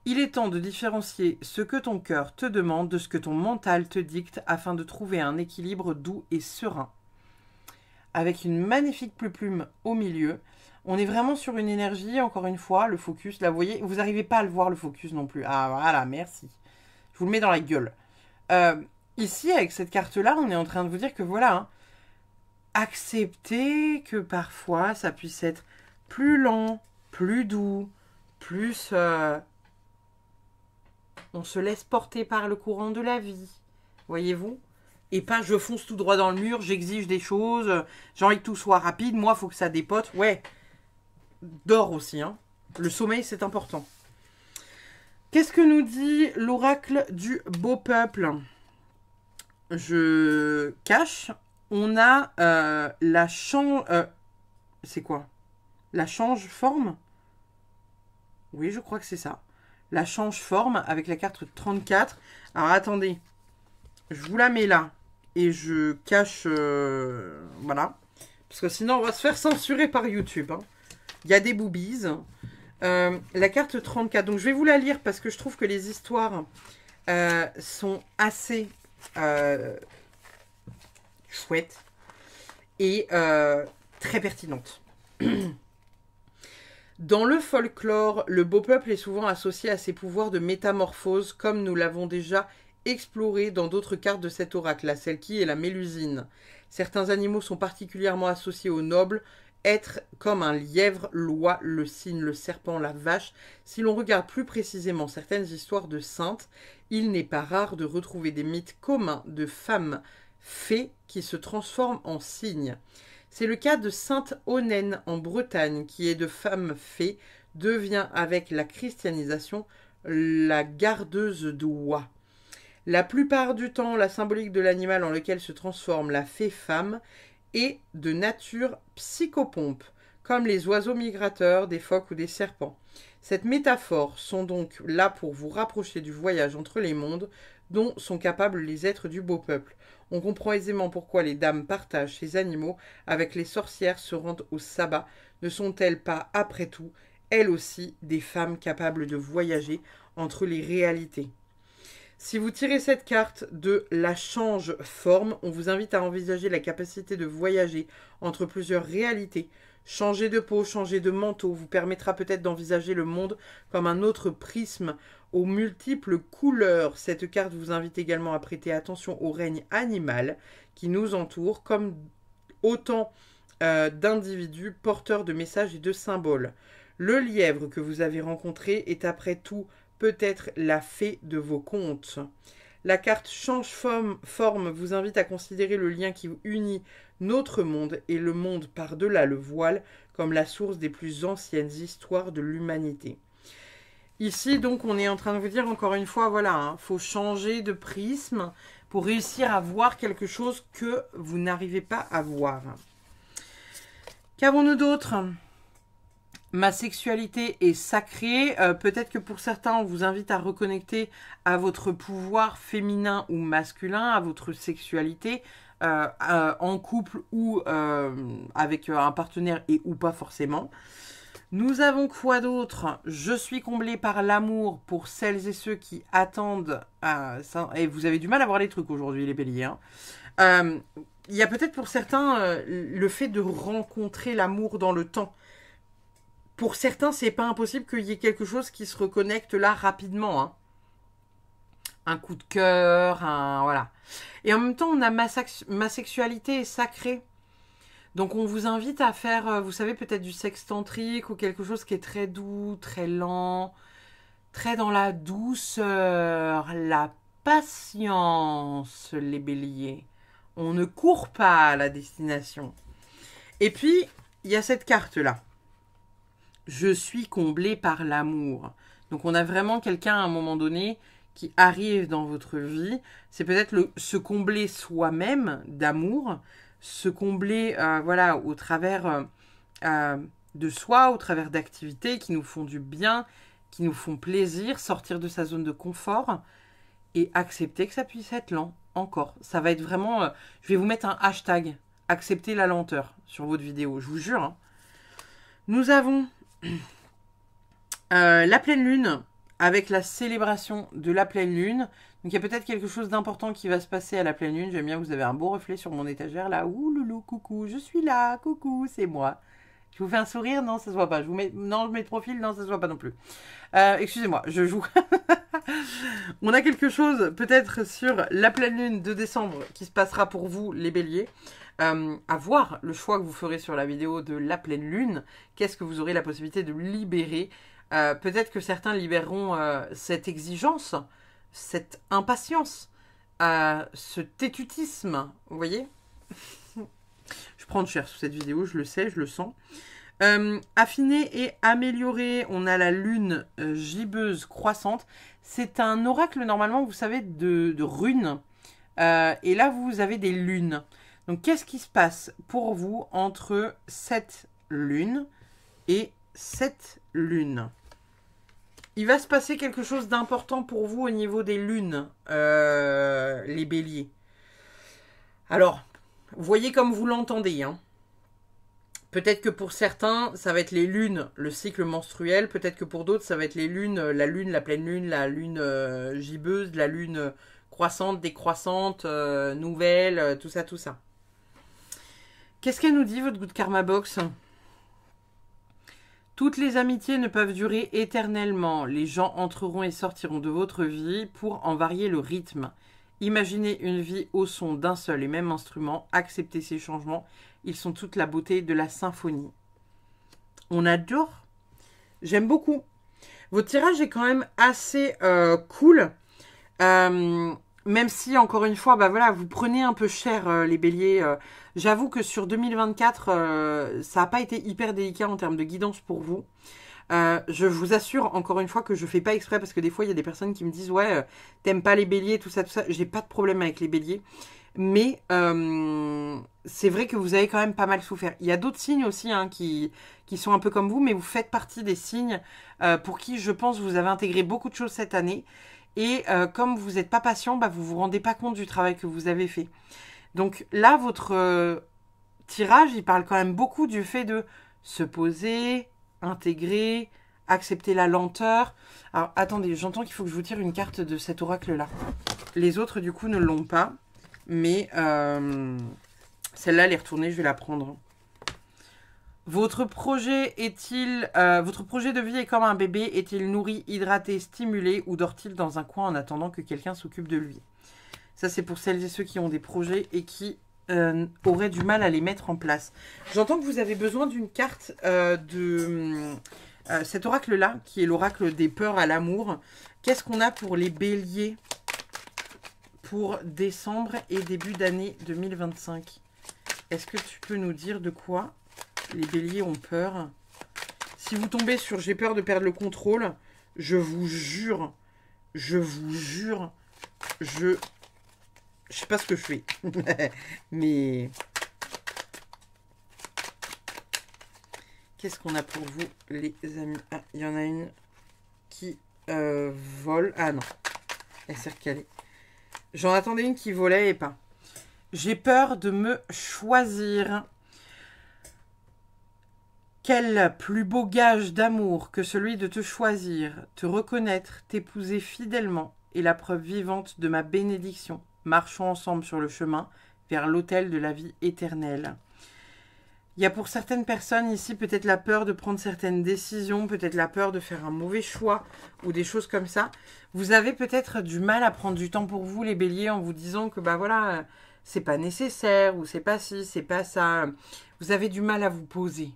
Il est temps de différencier ce que ton cœur te demande de ce que ton mental te dicte afin de trouver un équilibre doux et serein. Avec une magnifique plume au milieu. On est vraiment sur une énergie, encore une fois, le focus. Là, vous voyez, vous n'arrivez pas à le voir, le focus non plus. Ah, voilà, merci. Je vous le mets dans la gueule. Ici, avec cette carte-là, on est en train de vous dire que voilà, hein, acceptez que parfois, ça puisse être plus lent, plus doux, plus... on se laisse porter par le courant de la vie. Voyez-vous ? Et pas je fonce tout droit dans le mur, j'exige des choses, j'ai envie que tout soit rapide, moi il faut que ça dépote. Ouais, dors aussi, hein. Le sommeil c'est important. Qu'est-ce que nous dit l'oracle du beau peuple? Je cache, on a la change... c'est quoi? La change forme? Oui, je crois que c'est ça. La change forme avec la carte 34. Alors attendez, je vous la mets là. Et je cache... voilà. Parce que sinon, on va se faire censurer par YouTube. Hein. Il y a des boobies. La carte 34. Donc, je vais vous la lire parce que je trouve que les histoires sont assez chouettes et très pertinentes. Dans le folklore, le beau peuple est souvent associé à ses pouvoirs de métamorphose, comme nous l'avons déjà exploré dans d'autres cartes de cet oracle, la Selkie et la Mélusine. Certains animaux sont particulièrement associés aux nobles, êtres comme un lièvre, l'oie, le cygne, le serpent, la vache. Si l'on regarde plus précisément certaines histoires de saintes, il n'est pas rare de retrouver des mythes communs de femmes fées qui se transforment en cygnes. C'est le cas de Sainte Onenne en Bretagne, qui est de femme fée, devient avec la christianisation la gardeuse d'oies. La plupart du temps, la symbolique de l'animal en lequel se transforme la fée femme est de nature psychopompe, comme les oiseaux migrateurs, des phoques ou des serpents. Cette métaphore sont donc là pour vous rapprocher du voyage entre les mondes dont sont capables les êtres du beau peuple. On comprend aisément pourquoi les dames partagent ces animaux avec les sorcières se rendent au sabbat. Ne sont-elles pas, après tout, elles aussi, des femmes capables de voyager entre les réalités? Si vous tirez cette carte de la change-forme, on vous invite à envisager la capacité de voyager entre plusieurs réalités. Changer de peau, changer de manteau vous permettra peut-être d'envisager le monde comme un autre prisme aux multiples couleurs. Cette carte vous invite également à prêter attention au règne animal qui nous entoure, comme autant d'individus porteurs de messages et de symboles. Le lièvre que vous avez rencontré est après tout peut-être la fée de vos contes. La carte change-forme vous invite à considérer le lien qui unit notre monde et le monde par-delà le voile comme la source des plus anciennes histoires de l'humanité. Ici, donc, on est en train de vous dire, encore une fois, voilà, faut changer de prisme pour réussir à voir quelque chose que vous n'arrivez pas à voir. Qu'avons-nous d'autre ? Ma sexualité est sacrée. Peut-être que pour certains, on vous invite à reconnecter à votre pouvoir féminin ou masculin, à votre sexualité, en couple ou avec un partenaire et ou pas forcément. Nous avons quoi d'autre? Je suis comblée par l'amour pour celles et ceux qui attendent. Et vous avez du mal à voir les trucs aujourd'hui, les béliers. Il y a peut-être pour certains le fait de rencontrer l'amour dans le temps. Pour certains, c'est pas impossible qu'il y ait quelque chose qui se reconnecte là rapidement. Hein. Un coup de cœur, voilà. Et en même temps, on a ma sexualité est sacrée. Donc on vous invite à faire, vous savez, peut-être du sexe tantrique ou quelque chose qui est très doux, très lent, très dans la douceur, la patience, les béliers. On ne court pas à la destination. Et puis, il y a cette carte-là. Je suis comblée par l'amour. Donc on a vraiment quelqu'un à un moment donné qui arrive dans votre vie. C'est peut-être se combler soi-même d'amour, se combler voilà, au travers de soi, au travers d'activités qui nous font du bien, qui nous font plaisir, sortir de sa zone de confort et accepter que ça puisse être lent encore. Ça va être vraiment... je vais vous mettre un hashtag, accepter la lenteur sur votre vidéo, je vous jure. Hein. Nous avons la pleine lune avec la célébration de la pleine lune. Donc il y a peut-être quelque chose d'important qui va se passer à la pleine lune. J'aime bien, vous avez un beau reflet sur mon étagère là. Ouh loulou, coucou, je suis là, coucou, c'est moi. Je vous fais un sourire, non, ça se voit pas. Je mets de profil, non, ça se voit pas non plus. Excusez-moi, je joue. On a quelque chose peut-être sur la pleine lune de décembre qui se passera pour vous, les béliers. À voir le choix que vous ferez sur la vidéo de la pleine lune. Qu'est-ce que vous aurez la possibilité de libérer? Peut-être que certains libéreront cette exigence, cette impatience, ce tétutisme, vous voyez. Je prends cher sous cette vidéo, je le sais, je le sens. Affiner et améliorer, on a la lune gibbeuse croissante. C'est un oracle normalement, vous savez, de runes. Et là, vous avez des lunes. Donc, qu'est-ce qui se passe pour vous entre cette lune et cette lune? Il va se passer quelque chose d'important pour vous au niveau des lunes, les béliers. Alors, voyez comme vous l'entendez. Hein. Peut-être que pour certains, ça va être les lunes, le cycle menstruel. Peut-être que pour d'autres, ça va être les lunes, la pleine lune, la lune gibbeuse, la lune croissante, décroissante, nouvelle, tout ça, tout ça. Qu'est-ce qu'elle nous dit, votre Good Karma Box? Toutes les amitiés ne peuvent durer éternellement. Les gens entreront et sortiront de votre vie pour en varier le rythme. Imaginez une vie au son d'un seul et même instrument. Acceptez ces changements. Ils sont toute la beauté de la symphonie. On adore. J'aime beaucoup. Votre tirage est quand même assez cool. Même si, encore une fois, bah voilà, vous prenez un peu cher les béliers. J'avoue que sur 2024, ça n'a pas été hyper délicat en termes de guidance pour vous. Je vous assure, encore une fois, que je fais pas exprès parce que des fois, il y a des personnes qui me disent « Ouais, t'aimes pas les béliers, tout ça, tout ça. » J'ai pas de problème avec les béliers. Mais c'est vrai que vous avez quand même pas mal souffert. Il y a d'autres signes aussi hein, qui sont un peu comme vous, mais vous faites partie des signes pour qui, je pense, vous avez intégré beaucoup de choses cette année. Et comme vous n'êtes pas patient, bah, vous ne vous rendez pas compte du travail que vous avez fait. Donc là, votre tirage, il parle quand même beaucoup du fait de se poser, intégrer, accepter la lenteur. Alors, attendez, j'entends qu'il faut que je vous tire une carte de cet oracle-là. Les autres, du coup, ne l'ont pas. Mais celle-là, elle est retournée, je vais la prendre. Votre projet de vie est comme un bébé. Est-il nourri, hydraté, stimulé ou dort-il dans un coin en attendant que quelqu'un s'occupe de lui? Ça, c'est pour celles et ceux qui ont des projets et qui auraient du mal à les mettre en place. J'entends que vous avez besoin d'une carte de cet oracle-là, qui est l'oracle des peurs à l'amour. Qu'est-ce qu'on a pour les béliers pour décembre et début d'année 2025? Est-ce que tu peux nous dire de quoi les béliers ont peur? Si vous tombez sur « j'ai peur de perdre le contrôle », je vous jure, je sais pas ce que je fais. Mais qu'est-ce qu'on a pour vous, les amis? Ah, il y en a une qui vole. Ah non, elle s'est recalée. J'en attendais une qui volait et pas. J'ai peur de me choisir. Quel plus beau gage d'amour que celui de te choisir, te reconnaître, t'épouser fidèlement est la preuve vivante de ma bénédiction. Marchons ensemble sur le chemin vers l'autel de la vie éternelle. Il y a pour certaines personnes ici peut-être la peur de prendre certaines décisions, peut-être la peur de faire un mauvais choix ou des choses comme ça. Vous avez peut-être du mal à prendre du temps pour vous, les béliers, en vous disant que bah voilà, c'est pas nécessaire ou c'est pas ci, c'est pas ça. Vous avez du mal à vous poser.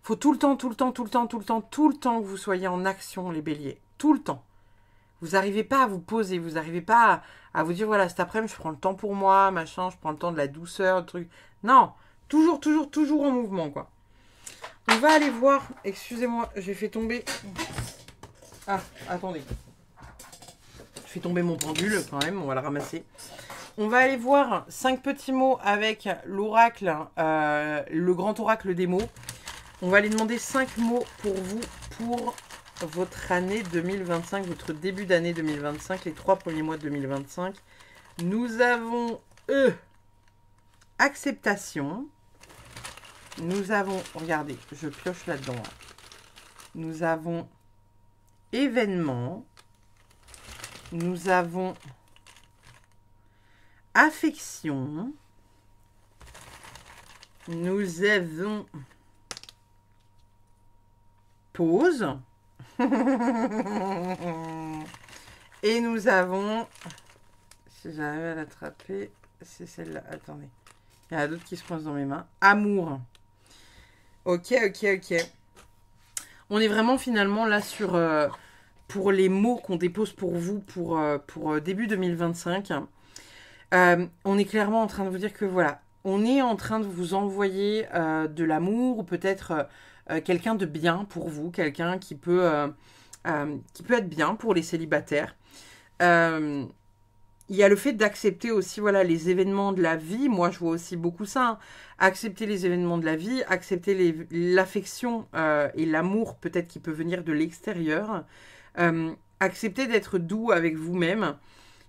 Faut tout le temps que vous soyez en action, les béliers. Tout le temps. Vous n'arrivez pas à vous poser, vous n'arrivez pas à vous dire, voilà, cet après-midi, je prends le temps pour moi, machin, je prends le temps de la douceur, le truc. Non, toujours en mouvement, quoi. On va aller voir, excusez-moi, j'ai fait tomber... Ah, attendez. Je fais tomber mon pendule, quand même, on va le ramasser. On va aller voir 5 petits mots avec l'oracle, le grand oracle des mots. On va aller demander 5 mots pour vous, pour votre année 2025, votre début d'année 2025, les 3 premiers mois de 2025. Nous avons acceptation. Nous avons, regardez, je pioche là-dedans. Nous avons événement. Nous avons affection. Nous avons pause. Et nous avons, si j'arrive à l'attraper, c'est celle-là. Attendez. Il y en a d'autres qui se coincent dans mes mains. Amour. Ok. On est vraiment finalement là sur... pour les mots qu'on dépose pour vous pour début 2025. On est clairement en train de vous dire que voilà, on est en train de vous envoyer de l'amour ou peut-être... quelqu'un de bien pour vous, quelqu'un qui peut être bien pour les célibataires. Il y a le fait d'accepter aussi voilà, les événements de la vie. Moi, je vois aussi beaucoup ça. Hein. Accepter les événements de la vie, accepter l'affection et l'amour peut-être qui peut venir de l'extérieur. Accepter d'être doux avec vous-même.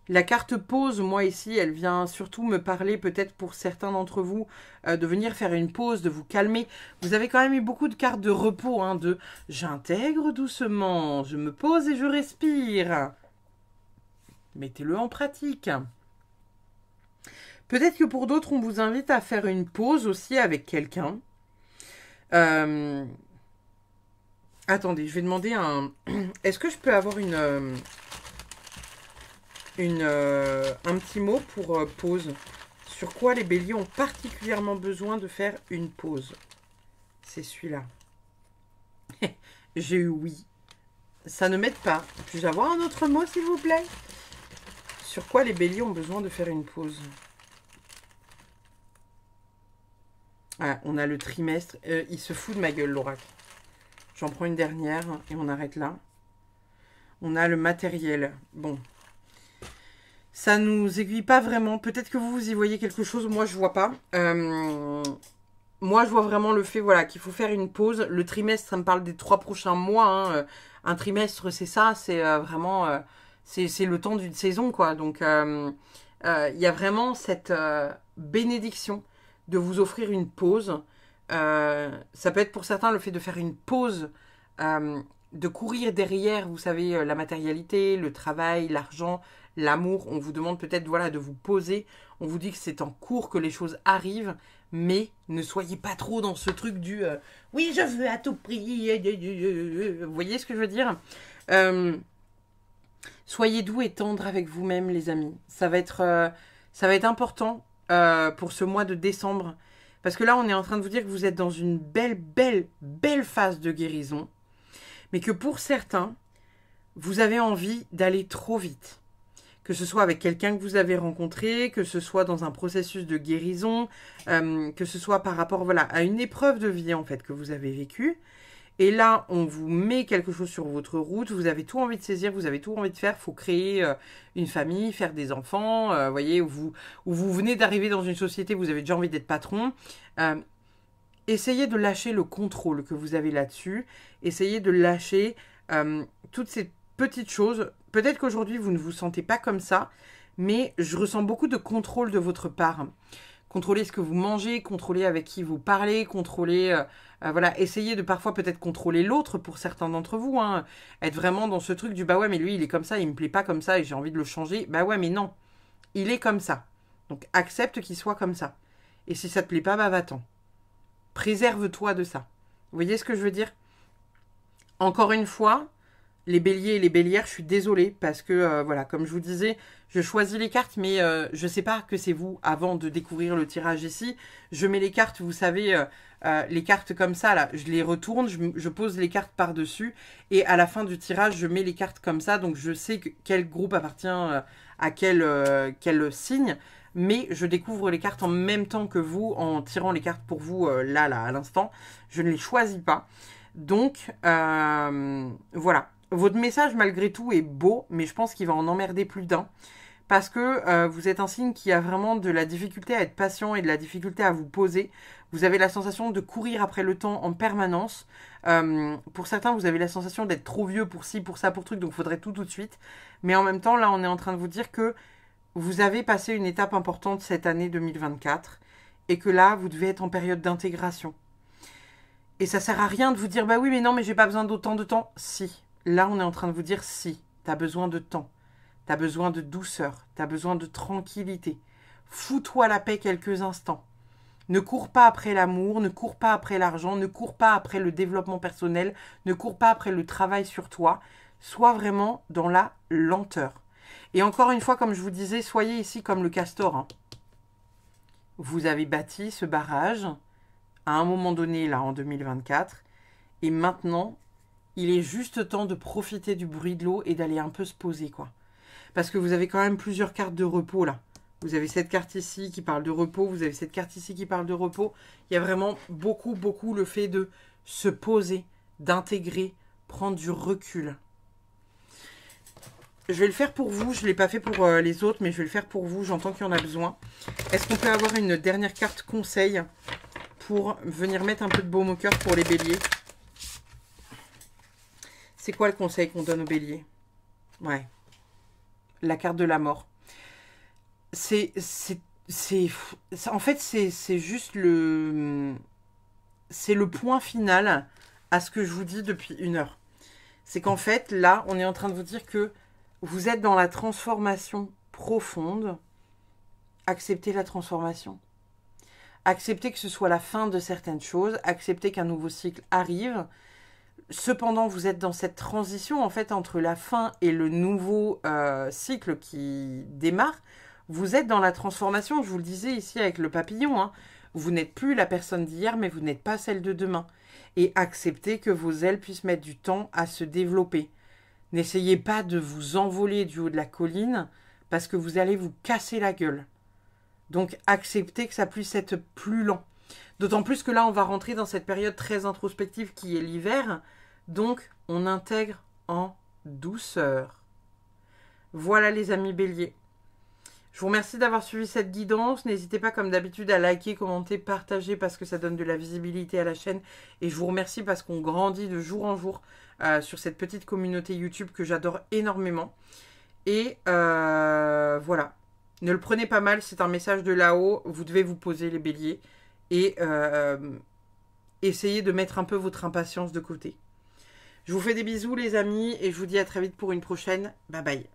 La carte pause, moi ici, elle vient surtout me parler, peut-être pour certains d'entre vous, de venir faire une pause, de vous calmer. Vous avez quand même eu beaucoup de cartes de repos, hein, de « j'intègre doucement, je me pose et je respire ». Mettez-le en pratique. Peut-être que pour d'autres, on vous invite à faire une pause aussi avec quelqu'un. Attendez, je vais demander un... Est-ce que je peux avoir un petit mot pour pause? Sur quoi les béliers ont particulièrement besoin de faire une pause? C'est celui-là. J'ai eu oui. Ça ne m'aide pas. Puis-je avoir un autre mot, s'il vous plaît? Sur quoi les béliers ont besoin de faire une pause? Ah, on a le trimestre. Il se fout de ma gueule, l'oracle. J'en prends une dernière et on arrête là. On a le matériel. Bon. Ça nous aiguille pas vraiment. Peut-être que vous y voyez quelque chose. Moi, je vois pas. Moi, je vois vraiment le fait, voilà, qu'il faut faire une pause. Le trimestre, ça me parle des 3 prochains mois. Hein. Un trimestre, c'est ça. C'est vraiment... c'est le temps d'une saison, quoi. Donc, il y a vraiment cette bénédiction de vous offrir une pause. Ça peut être pour certains le fait de faire une pause, de courir derrière, vous savez, la matérialité, le travail, l'argent, l'amour. On vous demande peut-être, voilà, de vous poser. On vous dit que c'est en cours, que les choses arrivent, mais ne soyez pas trop dans ce truc du oui, je veux à tout prix. Vous voyez ce que je veux dire? Soyez doux et tendres avec vous-même, les amis. Ça va être important pour ce mois de décembre. Parce que là, on est en train de vous dire que vous êtes dans une belle phase de guérison. Mais que pour certains, vous avez envie d'aller trop vite. Que ce soit avec quelqu'un que vous avez rencontré, que ce soit dans un processus de guérison, que ce soit par rapport, voilà, à une épreuve de vie, en fait, que vous avez vécue. Et là, on vous met quelque chose sur votre route, vous avez tout envie de saisir, vous avez tout envie de faire, il faut créer une famille, faire des enfants, voyez, où vous venez d'arriver dans une société, vous avez déjà envie d'être patron. Essayez de lâcher le contrôle que vous avez là-dessus, essayez de lâcher toutes ces petites choses. Peut-être qu'aujourd'hui, vous ne vous sentez pas comme ça, mais je ressens beaucoup de contrôle de votre part. Contrôler ce que vous mangez, contrôler avec qui vous parlez, contrôler... voilà, essayez de parfois peut-être contrôler l'autre pour certains d'entre vous. Hein. Être vraiment dans ce truc du « bah ouais, mais lui, il est comme ça, il me plaît pas comme ça et j'ai envie de le changer. » Bah ouais, mais non. Il est comme ça. Donc, accepte qu'il soit comme ça. Et si ça te plaît pas, bah va-t'en. Préserve-toi de ça. Vous voyez ce que je veux dire? Encore une fois, les béliers et les bélières, je suis désolée parce que, voilà, comme je vous disais, je choisis les cartes, mais je ne sais pas que c'est vous avant de découvrir le tirage ici. Je mets les cartes, vous savez, les cartes comme ça, là, je les retourne, je pose les cartes par-dessus et à la fin du tirage, je mets les cartes comme ça, donc je sais quel groupe appartient à quel signe, mais je découvre les cartes en même temps que vous, en tirant les cartes pour vous, là, à l'instant. Je ne les choisis pas. Donc, voilà. Votre message, malgré tout, est beau, mais je pense qu'il va en emmerder plus d'un. Parce que vous êtes un signe qui a vraiment de la difficulté à être patient et de la difficulté à vous poser. Vous avez la sensation de courir après le temps en permanence. Pour certains, vous avez la sensation d'être trop vieux pour ci, pour ça, pour truc, donc il faudrait tout de suite. Mais en même temps, là, on est en train de vous dire que vous avez passé une étape importante cette année 2024 et que là, vous devez être en période d'intégration. Et ça sert à rien de vous dire « bah oui, mais non, mais j'ai pas besoin d'autant de temps ». Si. Là, on est en train de vous dire « si, tu as besoin de temps, tu as besoin de douceur, tu as besoin de tranquillité. Fous-toi la paix quelques instants. Ne cours pas après l'amour, ne cours pas après l'argent, ne cours pas après le développement personnel, ne cours pas après le travail sur toi. Sois vraiment dans la lenteur. » Et encore une fois, comme je vous disais, soyez ici comme le castor. Hein. Vous avez bâti ce barrage à un moment donné, là, en 2024. Et maintenant, il est juste temps de profiter du bruit de l'eau et d'aller un peu se poser, quoi. Parce que vous avez quand même plusieurs cartes de repos, là. Vous avez cette carte ici qui parle de repos. Vous avez cette carte ici qui parle de repos. Il y a vraiment beaucoup le fait de se poser, d'intégrer, prendre du recul. Je vais le faire pour vous. Je ne l'ai pas fait pour les autres, mais je vais le faire pour vous. J'entends qu'il y en a besoin. Est-ce qu'on peut avoir une dernière carte conseil pour venir mettre un peu de baume au cœur pour les béliers? C'est quoi le conseil qu'on donne aux béliers? Ouais. La carte de la mort. En fait, c'est juste c'est le point final à ce que je vous dis depuis 1 heure. C'est qu'en fait, là, on est en train de vous dire que vous êtes dans la transformation profonde. Acceptez la transformation. Acceptez que ce soit la fin de certaines choses. Acceptez qu'un nouveau cycle arrive. Cependant, vous êtes dans cette transition, en fait, entre la fin et le nouveau cycle qui démarre. Vous êtes dans la transformation, je vous le disais ici avec le papillon. Hein. Vous n'êtes plus la personne d'hier, mais vous n'êtes pas celle de demain. Et acceptez que vos ailes puissent mettre du temps à se développer. N'essayez pas de vous envoler du haut de la colline, parce que vous allez vous casser la gueule. Donc, acceptez que ça puisse être plus lent. D'autant plus que là, on va rentrer dans cette période très introspective qui est l'hiver. Donc, on intègre en douceur. Voilà les amis béliers. Je vous remercie d'avoir suivi cette guidance. N'hésitez pas comme d'habitude à liker, commenter, partager parce que ça donne de la visibilité à la chaîne. Et je vous remercie parce qu'on grandit de jour en jour sur cette petite communauté YouTube que j'adore énormément. Et voilà. Ne le prenez pas mal, c'est un message de là-haut. Vous devez vous poser les béliers et essayez de mettre un peu votre impatience de côté. Je vous fais des bisous les amis et je vous dis à très vite pour une prochaine. Bye bye.